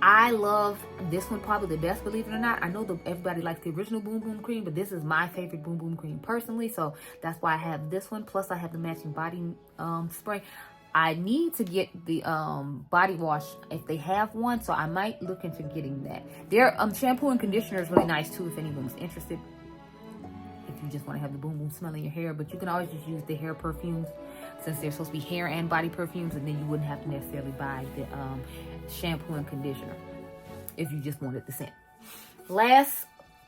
I love this one probably the best, believe it or not. I know that everybody likes the original Boom Boom cream, but this is my favorite Boom Boom cream personally. So that's why I have this one. Plus I have the matching body spray. I need to get the body wash if they have one. So I might look into getting that. Their shampoo and conditioner is really nice too if anyone's interested. If you just want to have the Boom Boom smell in your hair. But you can always just use the hair perfumes since they're supposed to be hair and body perfumes. And then you wouldn't have to necessarily buy the shampoo and conditioner. if you just wanted the scent. Last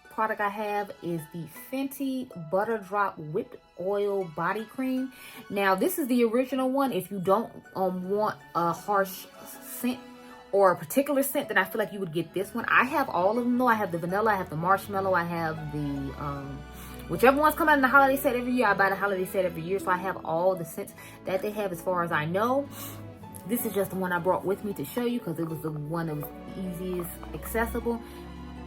product I have is the Fenty Butter Drop Whipped Oil Body Cream. Now this is the original one. If you don't want a harsh scent or a particular scent, then I feel like you would get this one. I have all of them though. I have the vanilla, I have the marshmallow, I have the whichever ones come out in the holiday set every year. I buy the holiday set every year, so I have all the scents that they have as far as I know. This is just the one I brought with me to show you because it was the one that was easiest accessible.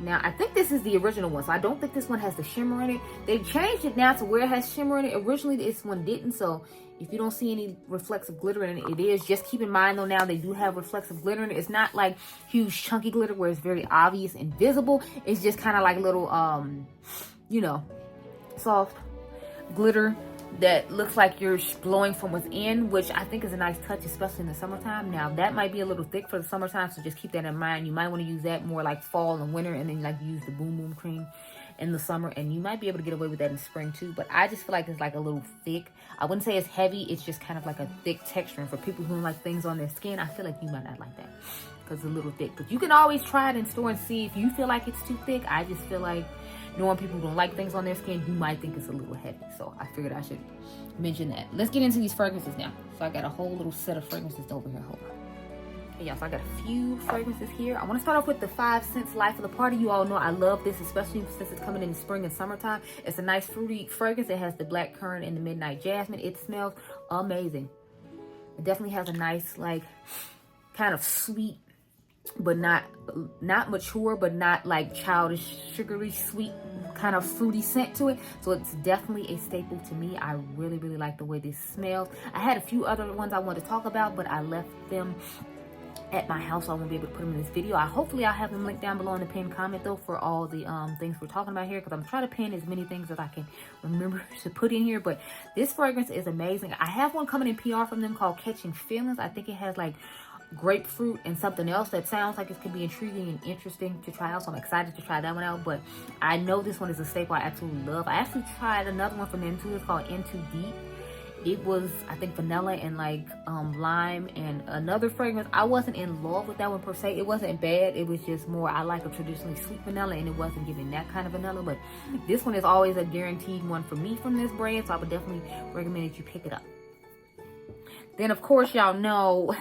Now, I think this is the original one, so I don't think this one has the shimmer in it. They've changed it now to where it has shimmer in it. Originally, this one didn't, so if you don't see any reflexive glitter in it, it is. Just keep in mind, though, now they do have reflexive glitter in it. It's not like huge, chunky glitter where it's very obvious and visible. It's just kind of like little, you know, soft glitter that looks like you're glowing from within, which I think is a nice touch, especially in the summertime. Now that might be a little thick for the summertime, so just keep that in mind. You might want to use that more like fall and winter, and then like use the Boom Boom cream in the summer, and you might be able to get away with that in spring too. But I just feel like it's like a little thick. I wouldn't say it's heavy, it's just kind of like a thick texture, and for people who don't like things on their skin, I feel like you might not like that because it's a little thick. But you can always try it in store and see if you feel like it's too thick. I just feel like knowing people who don't like things on their skin, you might think it's a little heavy. So I figured I should mention that. Let's get into these fragrances now. So I got a whole little set of fragrances over here. Hold on. Okay, y'all, so I got a few fragrances here. I want to start off with the 5 Scents Life of the Party. You all know I love this, especially since it's coming in the spring and summertime. It's a nice fruity fragrance. It has the black currant and the midnight jasmine. It smells amazing. It definitely has a nice, like, kind of sweet, but not mature, but not like childish, sugary, sweet, kind of fruity scent to it. So it's definitely a staple to me. I really, really like the way this smells. I had a few other ones I wanted to talk about, but I left them at my house, so I won't be able to put them in this video. Hopefully I'll have them linked down below in the pinned comment though for all the things we're talking about here, because I'm trying to pin as many things as I can remember to put in here. But this fragrance is amazing. I have one coming in PR from them called Catching Feelings. I think it has like grapefruit and something else that sounds like it could be intriguing and interesting to try out, so I'm excited to try that one out. But I know this one is a staple I absolutely love. I actually tried another one from them too. It's called In Too Deep. It was, I think, vanilla and like lime and another fragrance. I wasn't in love with that one per se. It wasn't bad. It was just more, I like a traditionally sweet vanilla, and it wasn't giving that kind of vanilla. But this one is always a guaranteed one for me from this brand, so I would definitely recommend that you pick it up. Then, of course, y'all know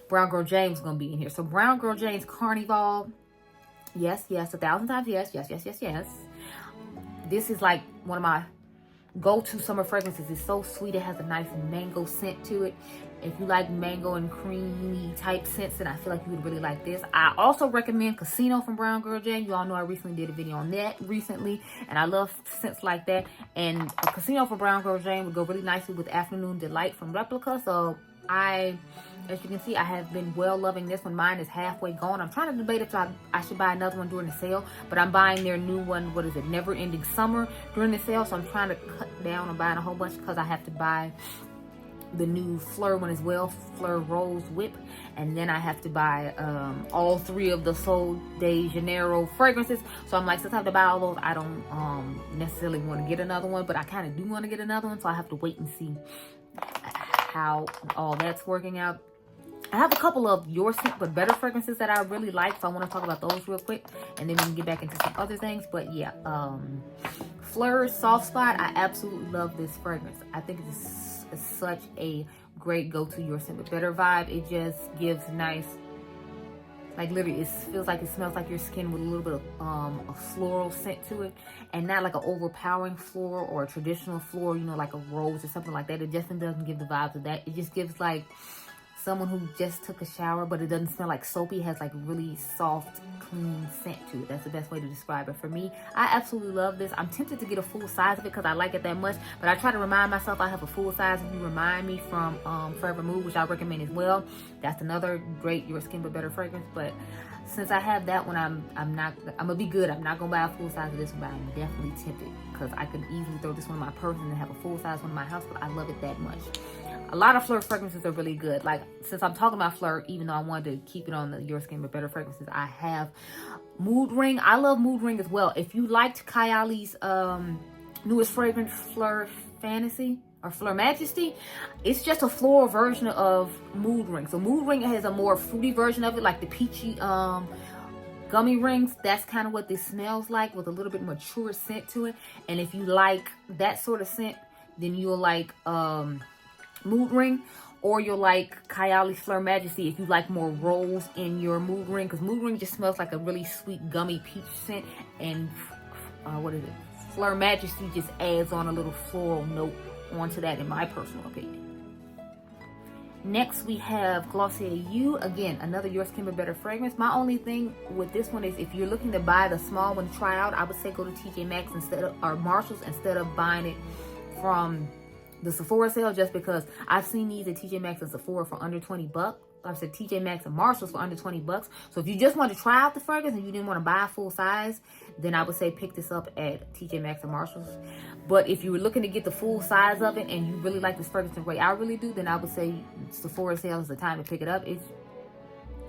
Brown Girl Jane's is going to be in here. So, Brown Girl Jane's Carnival. Yes, yes, 1,000 times yes, yes, yes, yes, yes. This is like one of my go-to summer fragrances. It's so sweet. It has a nice mango scent to it. If you like mango and creamy type scents, then I feel like you would really like this. I also recommend Casino from Brown Girl Jane. You all know I recently did a video on that recently, and I love scents like that. And Casino from Brown Girl Jane would go really nicely with Afternoon Delight from Replica. So as you can see, I have been well loving this one. Mine is halfway gone. I'm trying to debate if I should buy another one during the sale, but I'm buying their new one, what is it, Never Ending Summer, during the sale. So I'm trying to cut down on buying a whole bunch because I have to buy the new Fleur one as well, Fleur Rose Whip, and then I have to buy all 3 of the Sol de Janeiro fragrances. So I'm like, since I have to buy all those, I don't necessarily want to get another one, but I kind of do want to get another one, so I have to wait and see how all that's working out. I have a couple of Your Scent But Better fragrances that I really like, so I want to talk about those real quick, and then we can get back into some other things. But yeah, Fleur Soft Spot, I absolutely love this fragrance. I think it's such a great go-to Your Scent But Better vibe. It just gives nice, like literally, it feels like it smells like your skin with a little bit of a floral scent to it, and not like an overpowering floral or a traditional floral, you know, like a rose or something like that. It just doesn't give the vibes of that. It just gives like someone who just took a shower, but it doesn't smell like soapy. It has like really soft, clean scent to it. That's the best way to describe it for me. I absolutely love this. I'm tempted to get a full size of it because I like it that much, but I try to remind myself I have a full size. If you remind me from Forever Mood, which I recommend as well. That's another great Your Skin But Better fragrance. But since I have that one, I'm gonna be good. I'm not gonna buy a full size of this one, but I'm definitely tempted because I could easily throw this one in my purse and have a full size one in my house. But I love it that much. A lot of Fleur fragrances are really good. Like, since I'm talking about Fleur, even though I wanted to keep it on the Your Skin But Better fragrances, I have Mood Ring. I love Mood Ring as well. If you liked Kylie's newest fragrance, Fleur Fantasy or Fleur Majesty, it's just a floral version of Mood Ring. So Mood Ring has a more fruity version of it, like the peachy gummy rings. That's kind of what this smells like, with a little bit mature scent to it. And if you like that sort of scent, then you'll like mood ring, or you'll like Kylie Fleur Majesty if you like more rolls in your mood ring, because mood ring just smells like a really sweet gummy peach scent, and what is it, Fleur Majesty just adds on a little floral note onto that, in my personal opinion. Next we have Glossier You. Again, another Your Skin But Better fragrance. My only thing with this one is, if you're looking to buy the small one to try out, I would say go to TJ Maxx instead of, or Marshalls, instead of buying it from the Sephora sale, just because I've seen these at TJ Maxx and Sephora for under 20 bucks. Like I said, TJ Maxx and Marshalls for under 20 bucks. So if you just want to try out the fragrance and you didn't want to buy a full size, then I would say pick this up at TJ Maxx and Marshalls. But if you were looking to get the full size of it and you really like this fragrance the way I really do, then I would say Sephora sale is the time to pick it up. It's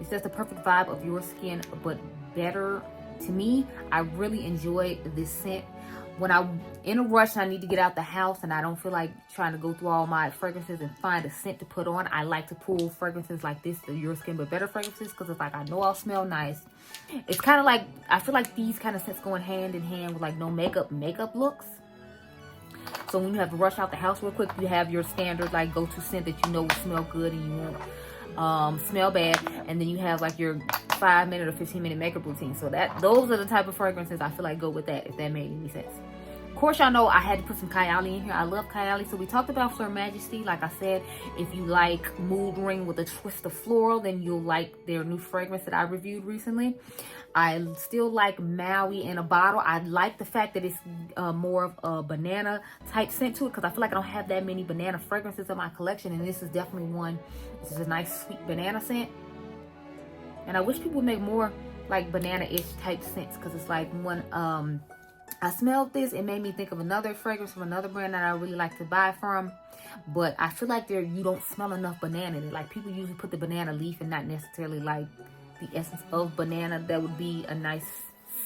just the perfect vibe of Your Skin But Better. To me, I really enjoyed this scent. When I'm in a rush and I need to get out the house and I don't feel like trying to go through all my fragrances and find a scent to put on, I like to pull fragrances like this, the Your Skin But Better fragrances, because it's like, I know I'll smell nice. It's kind of like, I feel like these kind of scents going hand in hand with like no makeup looks. So when you have to rush out the house real quick, you have your standard like go-to scent that you know will smell good and you won't smell bad, and then you have like your 5-minute or 15-minute makeup routine. So those are the type of fragrances I feel like go with that, if that made any sense. Of course, y'all know I had to put some Kylie in here. I love Kylie. So we talked about Fleur Majesty. Like I said, if you like mood ring with a twist of floral, then you'll like their new fragrance that I reviewed recently. I still like Maui in a bottle. I like the fact that it's more of a banana type scent to it, because I feel like I don't have that many banana fragrances in my collection, and this is definitely one. This is a nice sweet banana scent. And I wish people would make more like banana-ish type scents, because it's like when I smelled this, it made me think of another fragrance from another brand that I really like to buy from. But I feel like you don't smell enough banana in it. Like, people usually put the banana leaf and not necessarily like the essence of banana. That would be a nice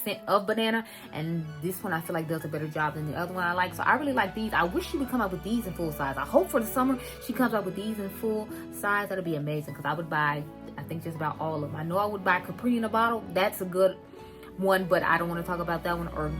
scent of banana, and this one I feel like does a better job than the other one I like. So I really like these. I wish she would come out with these in full size. I hope for the summer she comes out with these in full size. That'll be amazing, because I would buy, I think, just about all of them. I know I would buy Capri in a bottle. That's a good one, but I don't want to talk about that one or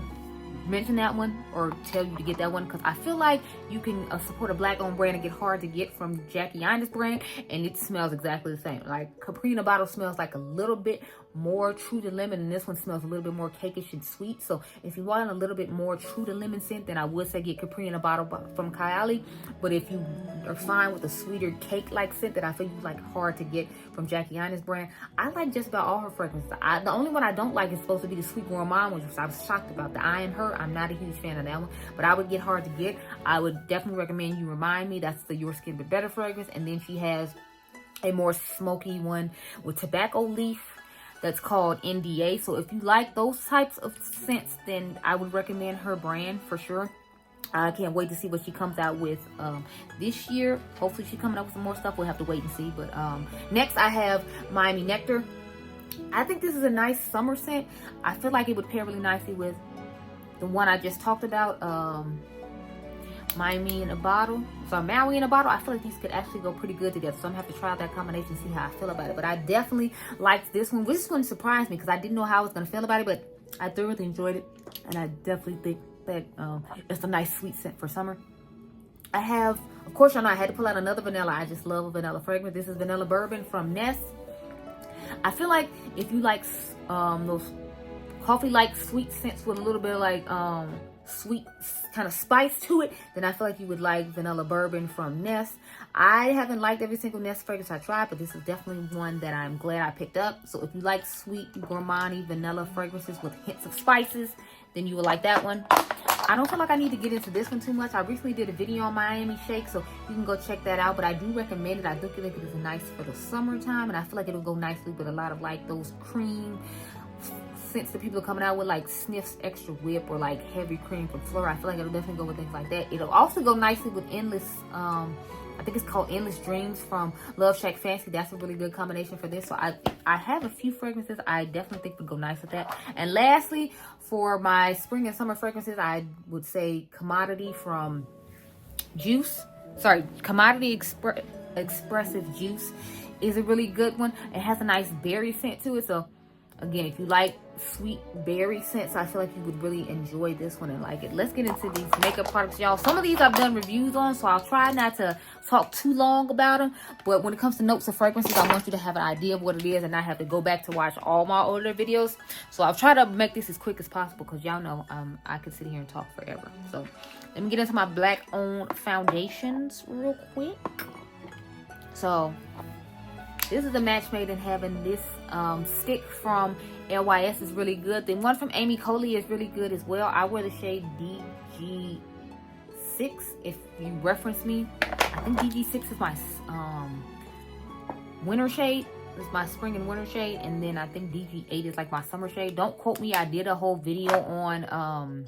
mention that one or tell you to get that one, because I feel like you can support a black owned brand and get hard to get from Jackie Ina's brand, and it smells exactly the same. Like, Capri in a bottle smells like a little bit more true to lemon, and this one smells a little bit more cakish and sweet. So if you want a little bit more true to lemon scent, then I would say get Capri in a bottle from Kylie. But if you are fine with a sweeter cake like scent that I feel you like hard to get from Jackie Ina's brand, I like just about all her fragrances. The only one I don't like is supposed to be the Sweet Gourmand, which I was shocked about. The I Am Her, I'm not a huge fan of that one, but I would get hard to get. I would definitely recommend You Remind Me. That's the Your Skin But Better fragrance. And then she has a more smoky one with tobacco leaf that's called NDA. So if you like those types of scents, then I would recommend her brand for sure. I can't wait to see what she comes out with this year. Hopefully she's coming up with some more stuff. We'll have to wait and see. But next I have Miami Nectar. I think this is a nice summer scent. I feel like it would pair really nicely with the one I just talked about, Miami in a bottle. So Maui in a bottle. I feel like these could actually go pretty good together. So I'm gonna have to try out that combination and see how I feel about it. But I definitely liked this one. This one surprised me because I didn't know how I was gonna feel about it, but I thoroughly enjoyed it, and I definitely think that it's a nice sweet scent for summer. I have, of course, y'all know I had to pull out another vanilla. I just love a vanilla fragrance. This is Vanilla Bourbon from Nest. I feel like if you like those coffee-like sweet scents with a little bit of like sweet kind of spice to it, then I feel like you would like Vanilla Bourbon from Nest. I haven't liked every single Nest fragrance I tried, but this is definitely one that I'm glad I picked up. So if you like sweet gourmand vanilla fragrances with hints of spices, then you will like that one. I don't feel like I need to get into this one too much. I recently did a video on Miami Shake, so you can go check that out. But I do recommend it. I do think it is nice for the summertime, and I feel like it'll go nicely with a lot of like those cream scents that people are coming out with, like Snif's Extra Whip or like Heavy Cream from Flora. I feel like it'll definitely go with things like that. It'll also go nicely with Endless, I think it's called Endless Dreams from Love Shack Fancy. That's a really good combination for this. So I have a few fragrances I definitely think would go nice with that. And lastly, for my spring and summer fragrances, I would say Commodity from Juice. Sorry, Commodity Expressive Juice is a really good one. It has a nice berry scent to it. So Again, if you like sweet berry scents, I feel like you would really enjoy this one and like it. Let's get into these makeup products, y'all. Some of these I've done reviews on, so I'll try not to talk too long about them. But when it comes to notes and fragrances, I want you to have an idea of what it is and not have to go back to watch all my older videos. So I'll try to make this as quick as possible because y'all know I could sit here and talk forever. So let me get into my black owned foundations real quick. So this is the Match Made in Heaven. This stick from LYS is really good. The one from Amy Coley is really good as well. I wear the shade DG6 if you reference me. I think DG6 is my winter shade. It's my spring and winter shade. And then I think DG8 is like my summer shade. Don't quote me. I did a whole video on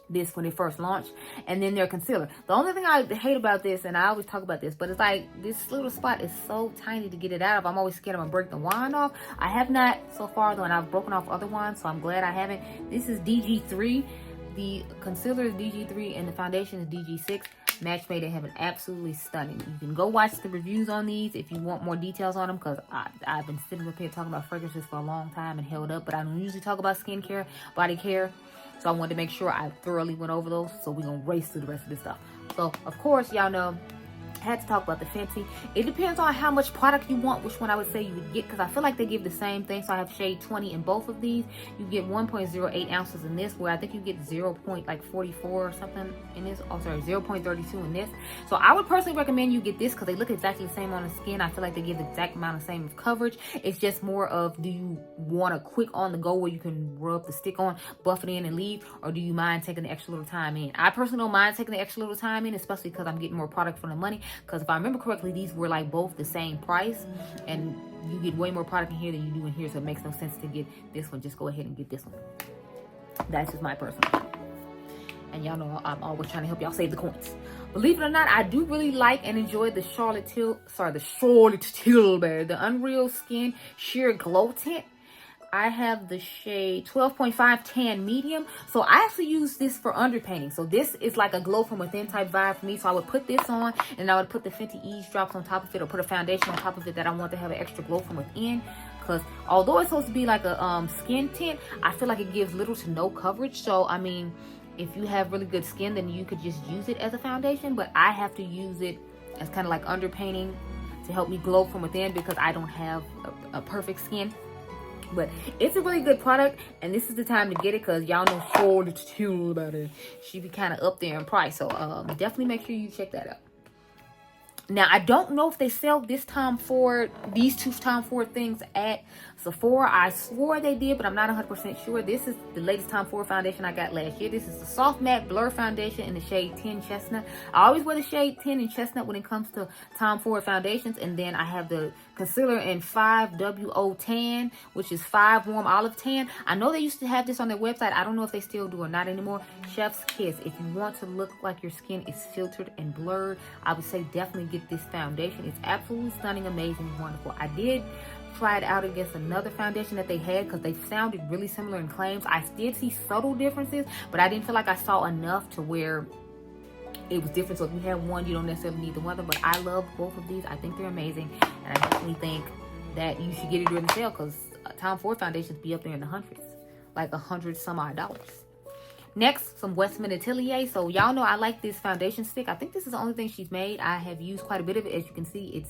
this when it first launched. And then their concealer. The only thing I hate about this, and I always talk about this, but it's like this little spot is so tiny to get it out of. I'm always scared I'm gonna break the wand off. I have not so far though, and I've broken off other wands, so I'm glad I haven't. This is DG3. The concealer is DG3 and the foundation is DG6. Match Made in Heaven, absolutely stunning. You can go watch the reviews on these if you want more details on them, because I've been sitting up here talking about fragrances for a long time and held up, but I don't usually talk about skincare, body care. So I wanted to make sure I thoroughly went over those. So we're going to race through the rest of this stuff. So, of course, y'all know, I had to talk about the Fenty. It depends on how much product you want, which one I would say you would get, because I feel like they give the same thing. So I have shade 20 in both of these. You get 1.08 ounces in this, where I think you get 0.44 or something in this. Oh, sorry, 0.32 in this. So I would personally recommend you get this because they look exactly the same on the skin. I feel like they give the exact amount of same coverage. It's just more of, do you want a quick on the go where you can rub the stick on, buff it in and leave, or do you mind taking the extra little time in? I personally don't mind taking the extra little time in, especially because I'm getting more product for the money. Because if I remember correctly, these were like both the same price, and you get way more product in here than you do in here, so it makes no sense to get this one. Just go ahead and get this one. That's just my personal opinion. And y'all know I'm always trying to help y'all save the coins. Believe it or not, I do really like and enjoy the Charlotte Tilbury, the Unreal Skin Sheer Glow Tint. I have the shade 12.5 Tan Medium. So I actually use this for underpainting. So this is like a glow from within type vibe for me. So I would put this on and I would put the Fenty Ease drops on top of it, or put a foundation on top of it that I want to have an extra glow from within. Because although it's supposed to be like a skin tint, I feel like it gives little to no coverage. So I mean, if you have really good skin, then you could just use it as a foundation. But I have to use it as kind of like underpainting to help me glow from within, because I don't have a perfect skin. But it's a really good product, and this is the time to get it, because y'all know Charlotte Tilbury, she be kind of up there in price. So definitely make sure you check that out. Now, I don't know if they sell these two Tom Ford things at Sephora. I swore they did, but I'm not 100% sure. This is the latest Tom Ford foundation I got last year. This is the Soft Matte Blur Foundation in the shade 10 Chestnut. I always wear the shade 10 in Chestnut when it comes to Tom Ford foundations. And then I have the concealer in 5WO Tan, which is 5 Warm Olive Tan. I know they used to have this on their website. I don't know if they still do or not anymore. Chef's Kiss. If you want to look like your skin is filtered and blurred, I would say definitely get this foundation. It's absolutely stunning, amazing, wonderful. I did try it out against another foundation that they had, because they sounded really similar in claims. I did see subtle differences, but I didn't feel like I saw enough to where it was different. So if you have one, you don't necessarily need the other. But I love both of these. I think they're amazing, and I definitely think that you should get it during the sale, because Tom Ford foundations be up there in the hundreds, like $100 some odd. Next, some Westman Atelier. So y'all know I like this foundation stick. I think this is the only thing she's made. I have used quite a bit of it. As you can see,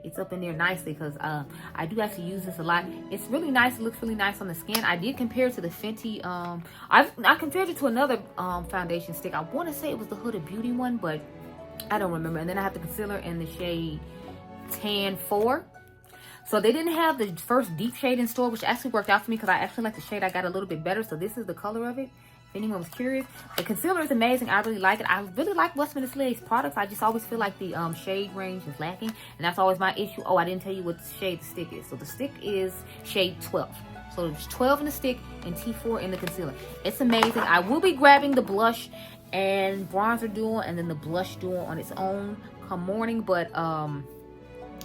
it's up in there nicely, because I do actually use this a lot. It's really nice. It looks really nice on the skin. I did compare it to the Fenty. I compared it to another foundation stick. I want to say it was the Ulta Beauty one, but I don't remember. And then I have the concealer in the shade Tan 4. So they didn't have the first deep shade in store, which actually worked out for me, because I actually like the shade I got a little bit better. So this is the color of it, if anyone was curious. The concealer is amazing. I really like it. I really like Westman Attelier's products. I just always feel like the shade range is lacking, and that's always my issue. Oh, I didn't tell you what shade the stick is. So the stick is shade 12. So there's 12 in the stick and T4 in the concealer. It's amazing. I will be grabbing the blush and bronzer duo, and then the blush duo on its own come morning. But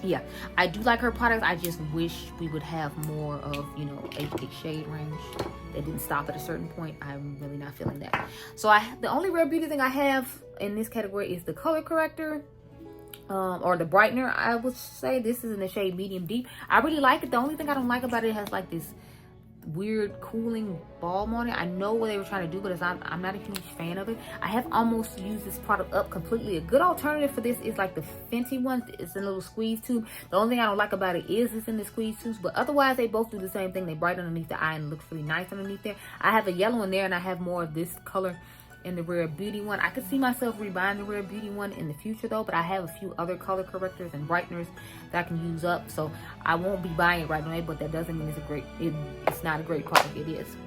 yeah, I do like her products. I just wish we would have more of, you know, a shade range that didn't stop at a certain point. I'm really not feeling that. So the only Rare Beauty thing I have in this category is the color corrector, or the brightener. I would say this is in the shade medium deep. I really like it. The only thing I don't like about it has like this weird cooling balm on it. I know what they were trying to do, but I'm not a huge fan of it. I have almost used this product up completely. A good alternative for this is like the Fenty one. It's in a little squeeze tube. The only thing I don't like about it is it's in the squeeze tubes, but otherwise they both do the same thing. They brighten underneath the eye and looks really nice underneath there. I have a yellow in there, and I have more of this color in the Rare Beauty one. I could see myself rebuying the Rare Beauty one in the future though, but I have a few other color correctors and brighteners that I can use up, so I won't be buying it right away, but that doesn't mean it's not a great product. It is.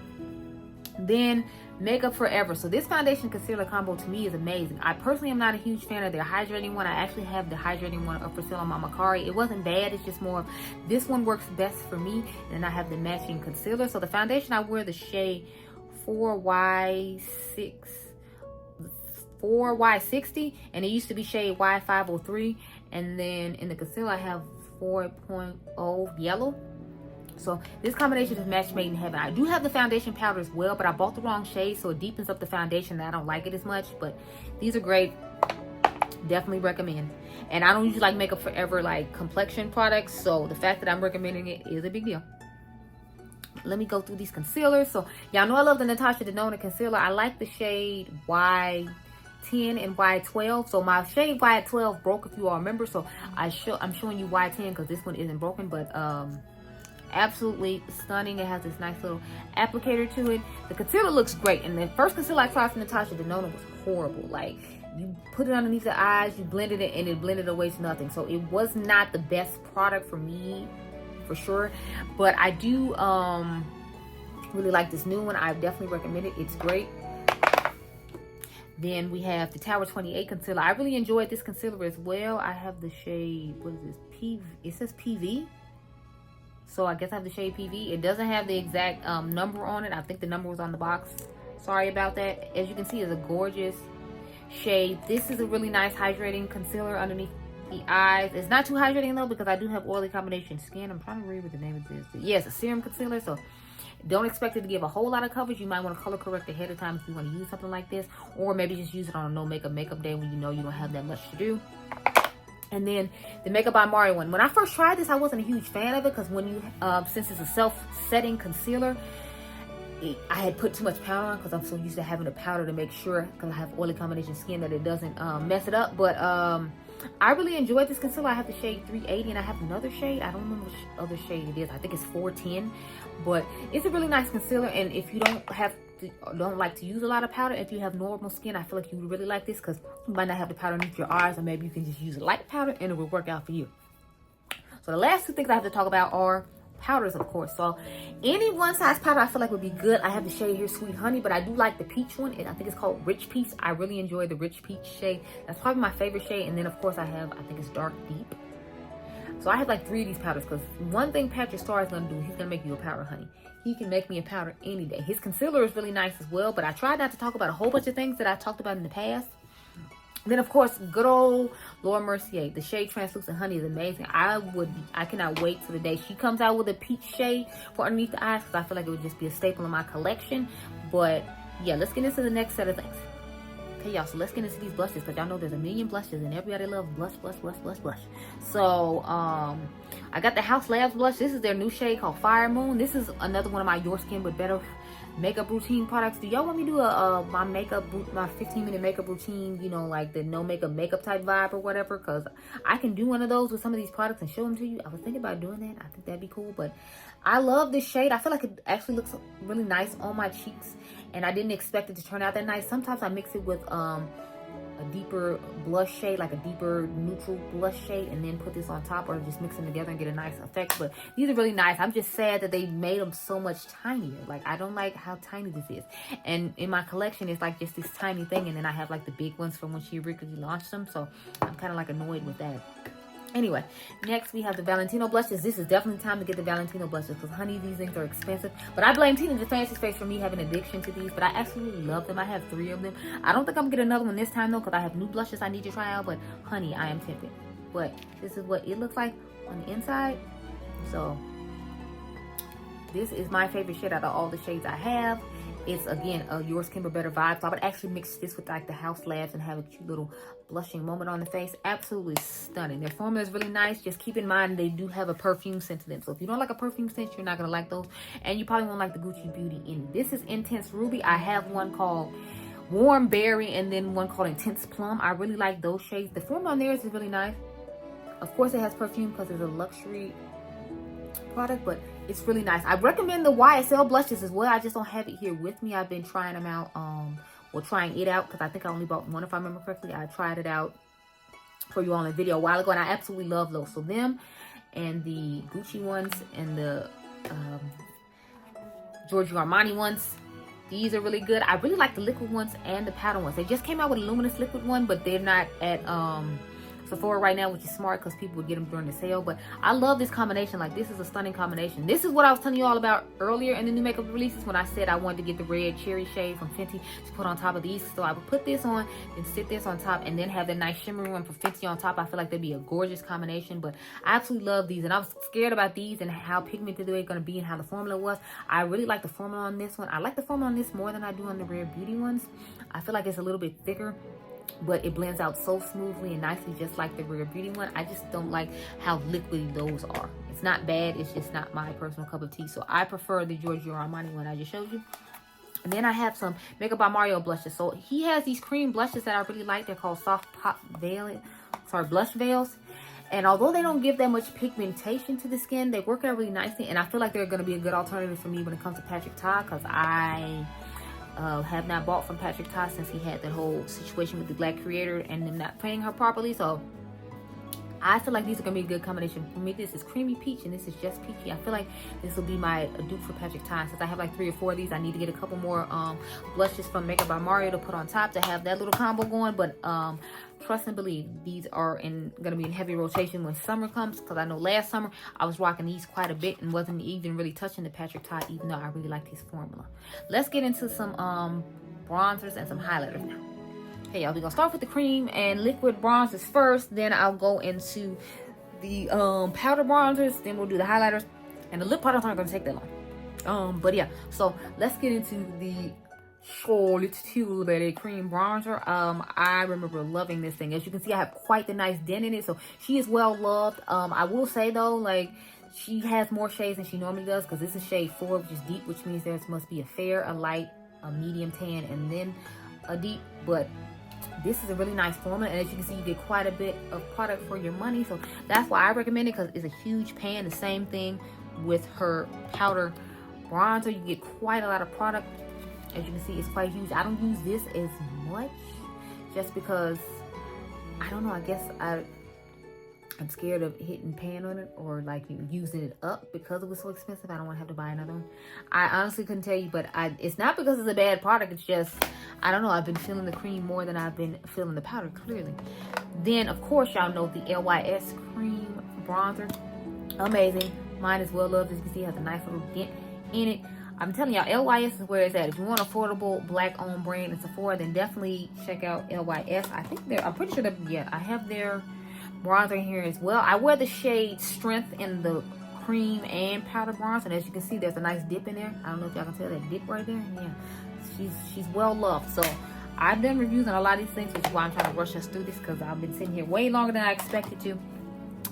Then Makeup Forever. So this foundation concealer combo to me is amazing. I personally am not a huge fan of their hydrating one. I actually have the hydrating one up for sale on my Mercier. It wasn't bad, it's just more, this one works best for me, and I have the matching concealer. So the foundation, I wear the shade 4Y60, and it used to be shade Y503, and then in the concealer I have 4.0 yellow. So this combination is match made in heaven. I do have the foundation powder as well, but I bought the wrong shade, so it deepens up the foundation, and I don't like it as much, but these are great. Definitely recommend. And I don't usually like Makeup Forever like complexion products, so the fact that I'm recommending it is a big deal. Let me go through these concealers. So y'all know I love the Natasha Denona concealer. I like the shade Y10 and Y12. So my shade Y12 broke, if you all remember. So I'm showing you Y10 because this one isn't broken, but absolutely stunning. It has this nice little applicator to it. The concealer looks great. And the first concealer I tried from Natasha Denona was horrible. Like, you put it underneath the eyes, you blended it, and it blended away to nothing. So it was not the best product for me, for sure, but I do really like this new one. I definitely recommend it. It's great. Then we have the Tower 28 concealer. I really enjoyed this concealer as well. I have the shade, what is this, PV? It says PV, so I guess I have the shade PV. It doesn't have the exact number on it. I think the number was on the box. Sorry about that. As you can see, it's a gorgeous shade. This is a really nice hydrating concealer underneath the eyes. It's not too hydrating though, because I do have oily combination skin. I'm trying to read what the name of this is. Yes, a serum concealer, so don't expect it to give a whole lot of coverage. You might want to color correct ahead of time if you want to use something like this, or maybe just use it on a no makeup day when you know you don't have that much to do. And then the Makeup by Mari one. When I first tried this, I wasn't a huge fan of it, because when you since it's a self-setting concealer, I had put too much powder on, because I'm so used to having a powder to make sure, because I have oily combination skin, that it doesn't mess it up. But I really enjoyed this concealer. I have the shade 380, and I have another shade. I don't remember which other shade it is. I think it's 410, but it's a really nice concealer. And if you don't like to use a lot of powder, if you have normal skin, I feel like you would really like this, because you might not have the powder underneath your eyes, or maybe you can just use a light powder and it will work out for you. So the last two things I have to talk about are powders, of course. So any one size powder I feel like would be good. I have the shade here, Sweet Honey, but I do like the peach one, and I think it's called Rich Peach. I really enjoy the Rich Peach shade. That's probably my favorite shade. And then of course I think it's Dark Deep. So I have like 3 of these powders, because one thing Patrick Starr is going to do, he's going to make you a powder, honey. He can make me a powder any day. His concealer is really nice as well, but I tried not to talk about a whole bunch of things that I talked about in the past. Then of course, good old Laura Mercier. The shade Translucent Honey is amazing. I cannot wait till the day she comes out with a peach shade for underneath the eyes, because I feel like it would just be a staple in my collection. But yeah, let's get into the next set of things. Okay, y'all, so let's get into these blushes, because y'all know there's a million blushes and everybody loves blush, blush, blush, blush, blush. So I got the House Labs blush. This is their new shade called Fire Moon. This is another one of my Your Skin But Better makeup routine products. Do y'all want me to do my 15-minute makeup routine, you know, like the no makeup type vibe or whatever? Because I can do one of those with some of these products and show them to you. I was thinking about doing that. I think that'd be cool. But I love this shade. I feel like it actually looks really nice on my cheeks, and I didn't expect it to turn out that nice. Sometimes I mix it with a deeper blush shade, like a deeper neutral blush shade, and then put this on top, or just mix them together and get a nice effect. But these are really nice. I'm just sad that they made them so much tinier. Like, I don't like how tiny this is. And in my collection, it's like just this tiny thing, and then I have like the big ones from when she originally launched them. So I'm kind of like annoyed with that. Anyway, next we have the Valentino blushes. This is definitely time to get the Valentino blushes, because honey, these things are expensive. But I blame Tina the Fancy Face for me having addiction to these. But I absolutely love them. I have 3 of them. I don't think I'm gonna get another one this time though, because I have new blushes I need to try out. But honey, I am tempted. But this is what it looks like on the inside. So this is my favorite shade out of all the shades I have. It's again a yours can be better vibe. So I would actually mix this with like the House Labs and have a cute little blushing moment on the face. Absolutely stunning. Their formula is really nice. Just keep in mind they do have a perfume scent to them. So if you don't like a perfume scent, you're not gonna like those. And you probably won't like the Gucci Beauty in. This is Intense Ruby. I have one called Warm Berry and then one called Intense Plum. I really like those shades. The formula on theirs is really nice. Of course it has perfume because it's a luxury product, but it's really nice. I recommend the YSL blushes as well. I just don't have it here with me. I've been trying them out, trying it out, because I think I only bought one if I remember correctly. I tried it out for you all in a video a while ago, and I absolutely love those. So them and the Gucci ones and the Giorgio Armani ones, these are really good. I really like the liquid ones and the powder ones. They just came out with a luminous liquid one, but they're not at Sephora right now, which is smart because people would get them during the sale. But I love this combination. Like, this is a stunning combination. This is what I was telling you all about earlier in the new makeup releases when I said I wanted to get the red cherry shade from Fenty to put on top of these. So I would put this on and sit this on top and then have the nice shimmery one from Fenty on top. I feel like they'd be a gorgeous combination. But I absolutely love these, and I was scared about these and how pigmented they're going to be and how the formula was. I really like the formula on this one. I like the formula on this more than I do on the Rare Beauty ones. I feel like it's a little bit thicker, but it blends out so smoothly and nicely, just like the Rare Beauty one. I just don't like how liquidy those are. It's not bad, it's just not my personal cup of tea. So I prefer the Giorgio Armani one I just showed you. And then I have some Makeup by Mario blushes. So he has these cream blushes that I really like. They're called Soft Pop Blush Veils. And although they don't give that much pigmentation to the skin, they work out really nicely. And I feel like they're going to be a good alternative for me when it comes to Patrick Ta, because I have not bought from Patrick Ta since he had that whole situation with the Black creator and them not paying her properly. So I feel like these are gonna be a good combination for me. This is creamy peach and this is just peachy. I feel like this will be my dupe for Patrick Ta. Since I have like 3 or 4 of these, I need to get a couple more blushes from Makeup by Mario to put on top to have that little combo going. But trust and believe, these are gonna be in heavy rotation when summer comes, because I know last summer I was rocking these quite a bit and wasn't even really touching the Patrick Ta, even though I really like his formula. Let's get into some bronzers and some highlighters now. Hey y'all, we're gonna start with the cream and liquid bronzers first, then I'll go into the powder bronzers, then we'll do the highlighters, and the lip products aren't gonna take that long. But yeah, so let's get into the Charlotte Tilbury cream bronzer. I remember loving this thing. As you can see, I have quite the nice dent in it, so she is well loved. I will say though, like, she has more shades than she normally does, because this is shade 4, which is deep, which means there must be a fair, a light, a medium tan, and then a deep. But this is a really nice formula, and as you can see, you get quite a bit of product for your money. So that's why I recommend it, because it's a huge pan. The same thing with her powder bronzer. You get quite a lot of product. As you can see, it's quite huge. I don't use this as much just because, I don't know, I guess I'm scared of hitting pan on it, or like using it up because it was so expensive. I don't want to have to buy another one. I honestly couldn't tell you, but it's not because it's a bad product. It's just, I don't know, I've been feeling the cream more than I've been feeling the powder, clearly. Then, of course, y'all know the LYS cream bronzer. Amazing. Mine is well loved. As you can see, it has a nice little dent in it. I'm telling y'all, LYS is where it's at. If you want affordable black-owned brand in Sephora, then definitely check out LYS. I think I'm pretty sure that, yeah, I have their bronzer here as well. I wear the shade Strength in the cream and powder bronzer, and as you can see, there's a nice dip in there. I don't know if y'all can tell that dip right there. Yeah, she's well loved. So I've done reviews on a lot of these things, which is why I'm trying to rush us through this, because I've been sitting here way longer than I expected to.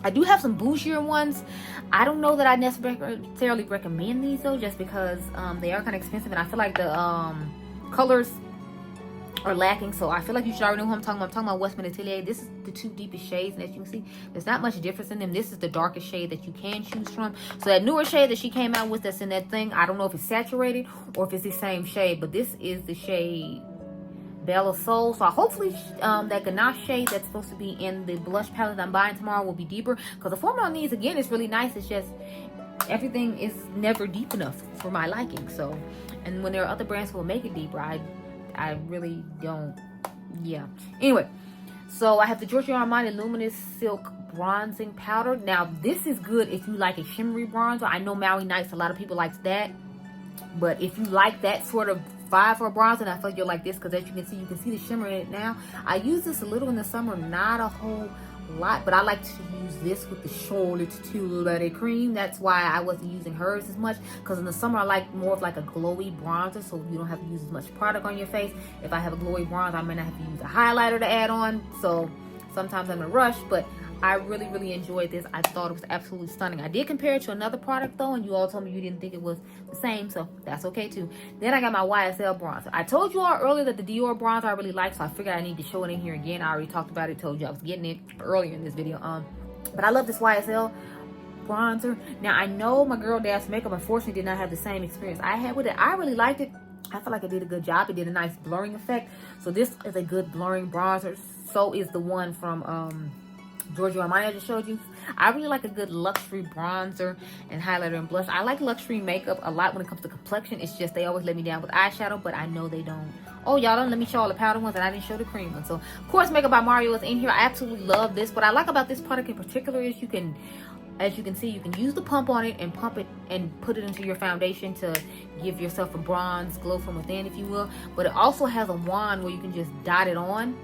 I do have some bougier ones. I don't know that I necessarily recommend these though, just because they are kind of expensive, and I feel like the colors are lacking. So I feel like you should already know who I'm talking about. I'm talking about Westman Atelier. This is the 2 deepest shades, and as you can see, there's not much difference in them. This is the darkest shade that you can choose from. So that newer shade that she came out with that's in that thing, I don't know if it's saturated or if it's the same shade, but this is the shade Bella Soul. So hopefully that ganache shade that's supposed to be in the blush palette I'm buying tomorrow will be deeper, because the formula on these, again, is really nice. It's just everything is never deep enough for my liking. So, and when there are other brands who will make it deeper, I really don't. Yeah, anyway, so I have the Giorgio Armani Luminous Silk Bronzing Powder. Now this is good if you like a shimmery bronzer. I know Maui Nights, a lot of people like that, but if you like that sort of vibe for a bronzer, I feel you'll like this, because as you can see the shimmer in it now. I use this a little in the summer, not a whole lot, but I like to use this with the Shoutout Tilbury cream. That's why I wasn't using hers as much, because in the summer I like more of like a glowy bronzer, so you don't have to use as much product on your face. If I have a glowy bronzer, I may not have to use a highlighter to add on, so sometimes I'm in a rush, but I really enjoyed this. I thought it was absolutely stunning. I did compare it to another product though, and you all told me you didn't think it was the same, so that's okay too. Then I got my YSL bronzer. I told you all earlier that the Dior bronzer I really like, so I figured I need to show it in here again. I already talked about it, told you I was getting it earlier in this video. But I love this YSL bronzer. Now I know my girl Dash Makeup unfortunately did not have the same experience I had with it. I really liked it. I feel like it did a good job. It did a nice blurring effect. So this is a good blurring bronzer. So is the one from Giorgio Armani I just showed you. I really like a good luxury bronzer and highlighter and blush. I like luxury makeup a lot when it comes to complexion. It's just they always let me down with eyeshadow, but I know they don't. Oh, y'all don't let me show all the powder ones, and I didn't show the cream ones. So, of course, Makeup by Mario is in here. I absolutely love this. What I like about this product in particular is you can, as you can see, you can use the pump on it and pump it and put it into your foundation to give yourself a bronze glow from within, if you will. But it also has a wand where you can just dot it on.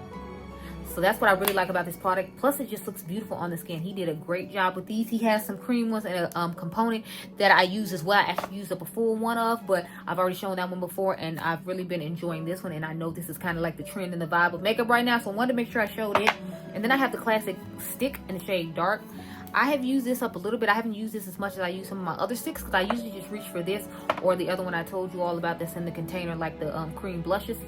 So that's what I really like about this product. Plus, it just looks beautiful on the skin. He did a great job with these. He has some cream ones and a component that I use as well. I actually used up a full one of, but I've already shown that one before, and I've really been enjoying this one. And I know this is kind of like the trend and the vibe of makeup right now, so I wanted to make sure I showed it. And then I have the classic stick in the shade Dark. I have used this up a little bit. I haven't used this as much as I use some of my other sticks, because I usually just reach for this or the other one I told you all about that's in the container, like the cream blushes.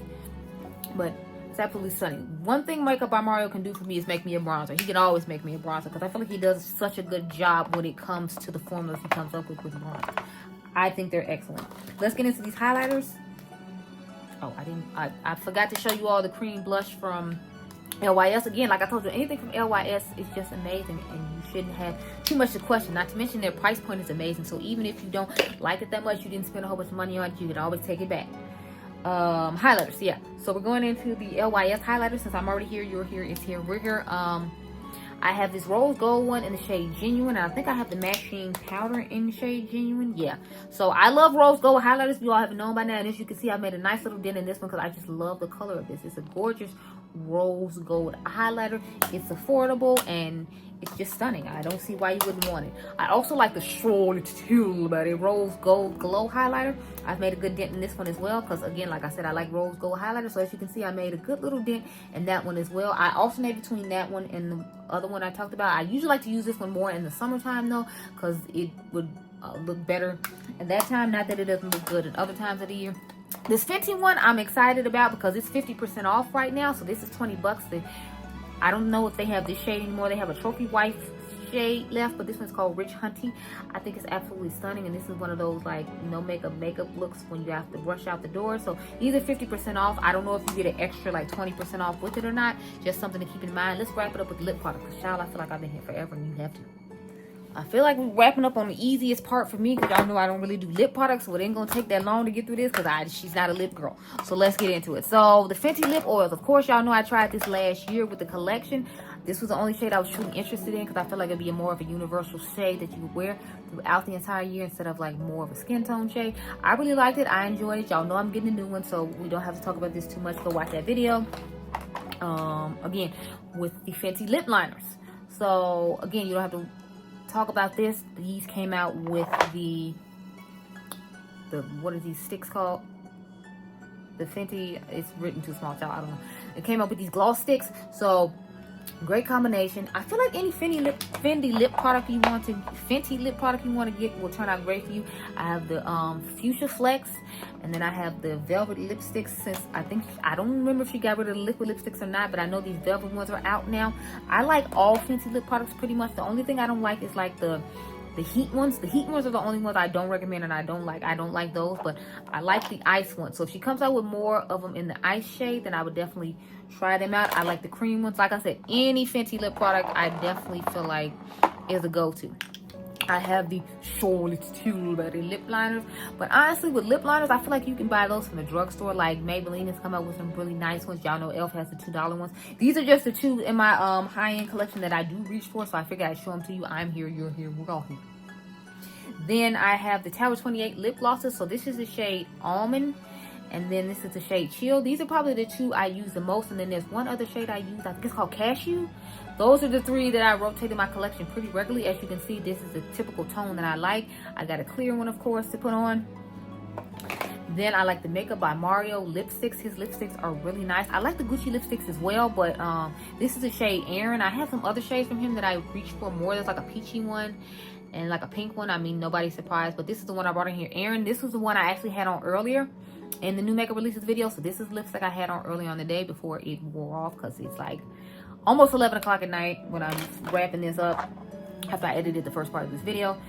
But it's absolutely stunning. One thing Makeup by Mario can do for me is make me a bronzer. He can always make me a bronzer, because I feel like he does such a good job when it comes to the formulas he comes up with bronzer. I think they're excellent. Let's get into these highlighters. Oh, I forgot to show you all the cream blush from LYS. Again, like I told you, anything from LYS is just amazing, and you shouldn't have too much to question. Not to mention their price point is amazing, so even if you don't like it that much, you didn't spend a whole bunch of money on it, you can always take it back. Highlighters, yeah, so we're going into the LYS highlighter. Since I'm already here, you're here, it's here, we're here. I have this rose gold one in the shade Genuine, and I think I have the matching powder in the shade Genuine. Yeah, so I love rose gold highlighters. You all have known by now, and as you can see, I made a nice little dent in this one because I just love the color of this. It's a gorgeous rose gold highlighter. It's affordable and it's just stunning. I don't see why you wouldn't want it. I also like the Shoutout Tilbury Rose Gold Glow Highlighter. I've made a good dent in this one as well, because again, like I said, I like rose gold highlighter. So as you can see, I made a good little dent in that one as well. I alternate between that one and the other one I talked about. I usually like to use this one more in the summertime though, because it would look better at that time. Not that it doesn't look good at other times of the year. This Fenty one I'm excited about because it's 50% off right now. So this is 20 bucks. I don't know if they have this shade anymore. They have a trophy wife shade left, but this one's called Rich Hunty. I think it's absolutely stunning, and this is one of those like no makeup looks when you have to rush out the door. So these are 50% off. I don't know if you get an extra like 20% off with it or not. Just something to keep in mind. Let's wrap it up with lip product, because child, I feel like I've been here forever and you have to. I feel like we're wrapping up on the easiest part for me, because y'all know I don't really do lip products, so it ain't gonna take that long to get through this, because she's not a lip girl. So let's get into it. So the Fenty lip oils, of course, y'all know I tried this last year with the collection. This was the only shade I was truly interested in, because I feel like it'd be more of a universal shade that you would wear throughout the entire year instead of like more of a skin tone shade. I really liked it. I enjoyed it. Y'all know I'm getting a new one, so we don't have to talk about this too much. Go watch that video. Again, with the Fenty lip liners. So again, you don't have to talk about this. These came out with the what are these sticks called? The Fenty, it's written too small, y'all. I don't know. It came up with these gloss sticks. So great combination. I feel like any Fenty lip product you want to get will turn out great for you. I have the Fuchsia Flex, and then I have the velvet lipsticks. Since I don't remember if she got rid of the liquid lipsticks or not, but I know these velvet ones are out now. I like all Fenty lip products pretty much. The only thing I don't like is like the heat ones. The heat ones are the only ones I don't recommend and I don't like those, but I like the ice ones. So if she comes out with more of them in the ice shade, then I would definitely try them out. I like the cream ones. Like I said, any Fenty lip product I definitely feel like is a go-to. I have the Shoutout Tilbury lip liners, but honestly with lip liners, I feel like you can buy those from the drugstore. Like Maybelline has come out with some really nice ones. Y'all know Elf has the $2 ones. These are just the two in my high-end collection that I do reach for, so I figured I'd show them to you. I'm here, you're here, we're all here. Then I have the Tower 28 lip glosses. So this is the shade Almond, And then this is the shade Chill. These are probably the two I use the most. And then there's one other shade I use. I think it's called Cashew. Those are the three that I rotate in my collection pretty regularly. As you can see, this is the typical tone that I like. I got a clear one, of course, to put on. Then I like the Makeup by Mario lipsticks. His lipsticks are really nice. I like the Gucci lipsticks as well, but this is the shade Aaron. I have some other shades from him that I reach for more. There's like a peachy one and like a pink one. I mean, nobody's surprised, but this is the one I brought in here. Aaron, this was the one I actually had on earlier in the new makeup releases video. So this is lipstick I had on earlier on the day before it wore off, because it's like almost 11 o'clock at night when I'm wrapping this up after I edited the first part of this video.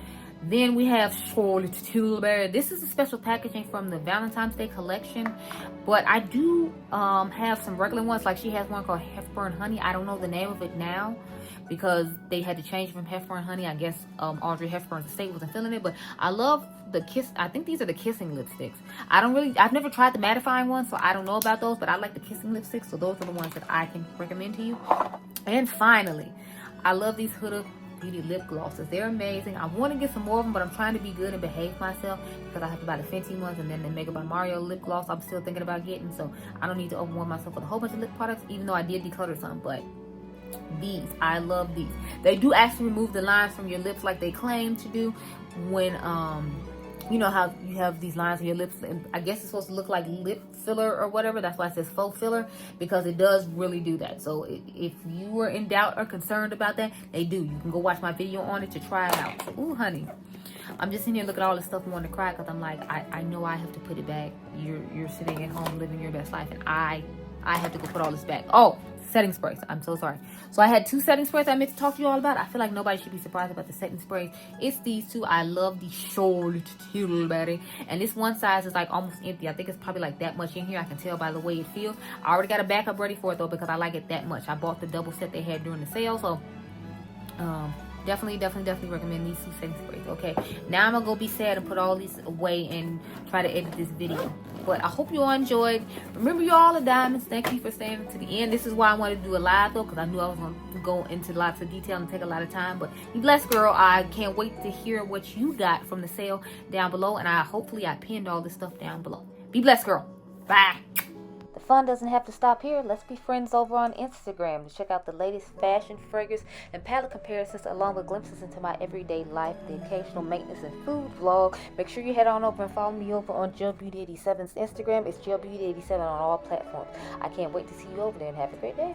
Then we have Tilbury. This is a special packaging from the Valentine's Day collection, but I do have some regular ones. Like she has one called Hepburn Honey. I don't know the name of it now because they had to change from Hepburn Honey. I guess Audrey Hepburn's estate wasn't feeling it, but I love the kiss. I think these are the kissing lipsticks. I've never tried the mattifying ones, so I don't know about those, but I like the kissing lipsticks, so those are the ones that I can recommend to you. And finally, I love these Huda Beauty lip glosses. They're amazing. I want to get some more of them, but I'm trying to be good and behave myself because I have to buy the Fenty ones and then the Makeup by Mario lip gloss I'm still thinking about getting, so I don't need to overwhelm myself with a whole bunch of lip products, even though I did declutter some. But these, I love these. They do actually remove the lines from your lips like they claim to do when you know how you have these lines on your lips, and I guess it's supposed to look like lip filler or whatever. That's why it says faux filler, because it does really do that. So if you were in doubt or concerned about that, they do. You can go watch my video on it to try it out. So, ooh, honey, I'm just in here looking at all this stuff and wanting to cry because I'm like, I know I have to put it back. You're sitting at home living your best life, and I have to go put all this back. Oh, setting sprays. I'm so sorry. So I had two setting sprays I meant to talk to you all about. I feel like nobody should be surprised about the setting sprays. It's these two. I love the Tilbury, and this one size is like almost empty. I think it's probably like that much in here. I can tell by the way it feels. I already got a backup ready for it though because I like it that much. I bought the double set they had during the sale, so definitely recommend these two setting sprays. Okay, now I'm gonna go be sad and put all these away and try to edit this video. But I hope you all enjoyed. Remember, you all are diamonds. Thank you for staying to the end. This is why I wanted to do a live though, because I knew I was going to go into lots of detail and take a lot of time. But be blessed, girl. I can't wait to hear what you got from the sale down below, and hopefully I pinned all this stuff down below. Be blessed, girl. Bye. The fun doesn't have to stop here. Let's be friends over on Instagram to check out the latest fashion, fragrance, and palette comparisons, along with glimpses into my everyday life, the occasional maintenance and food vlog. Make sure you head on over and follow me over on Gelbeauty87's Instagram. It's Gelbeauty87 on all platforms. I can't wait to see you over there, and have a great day.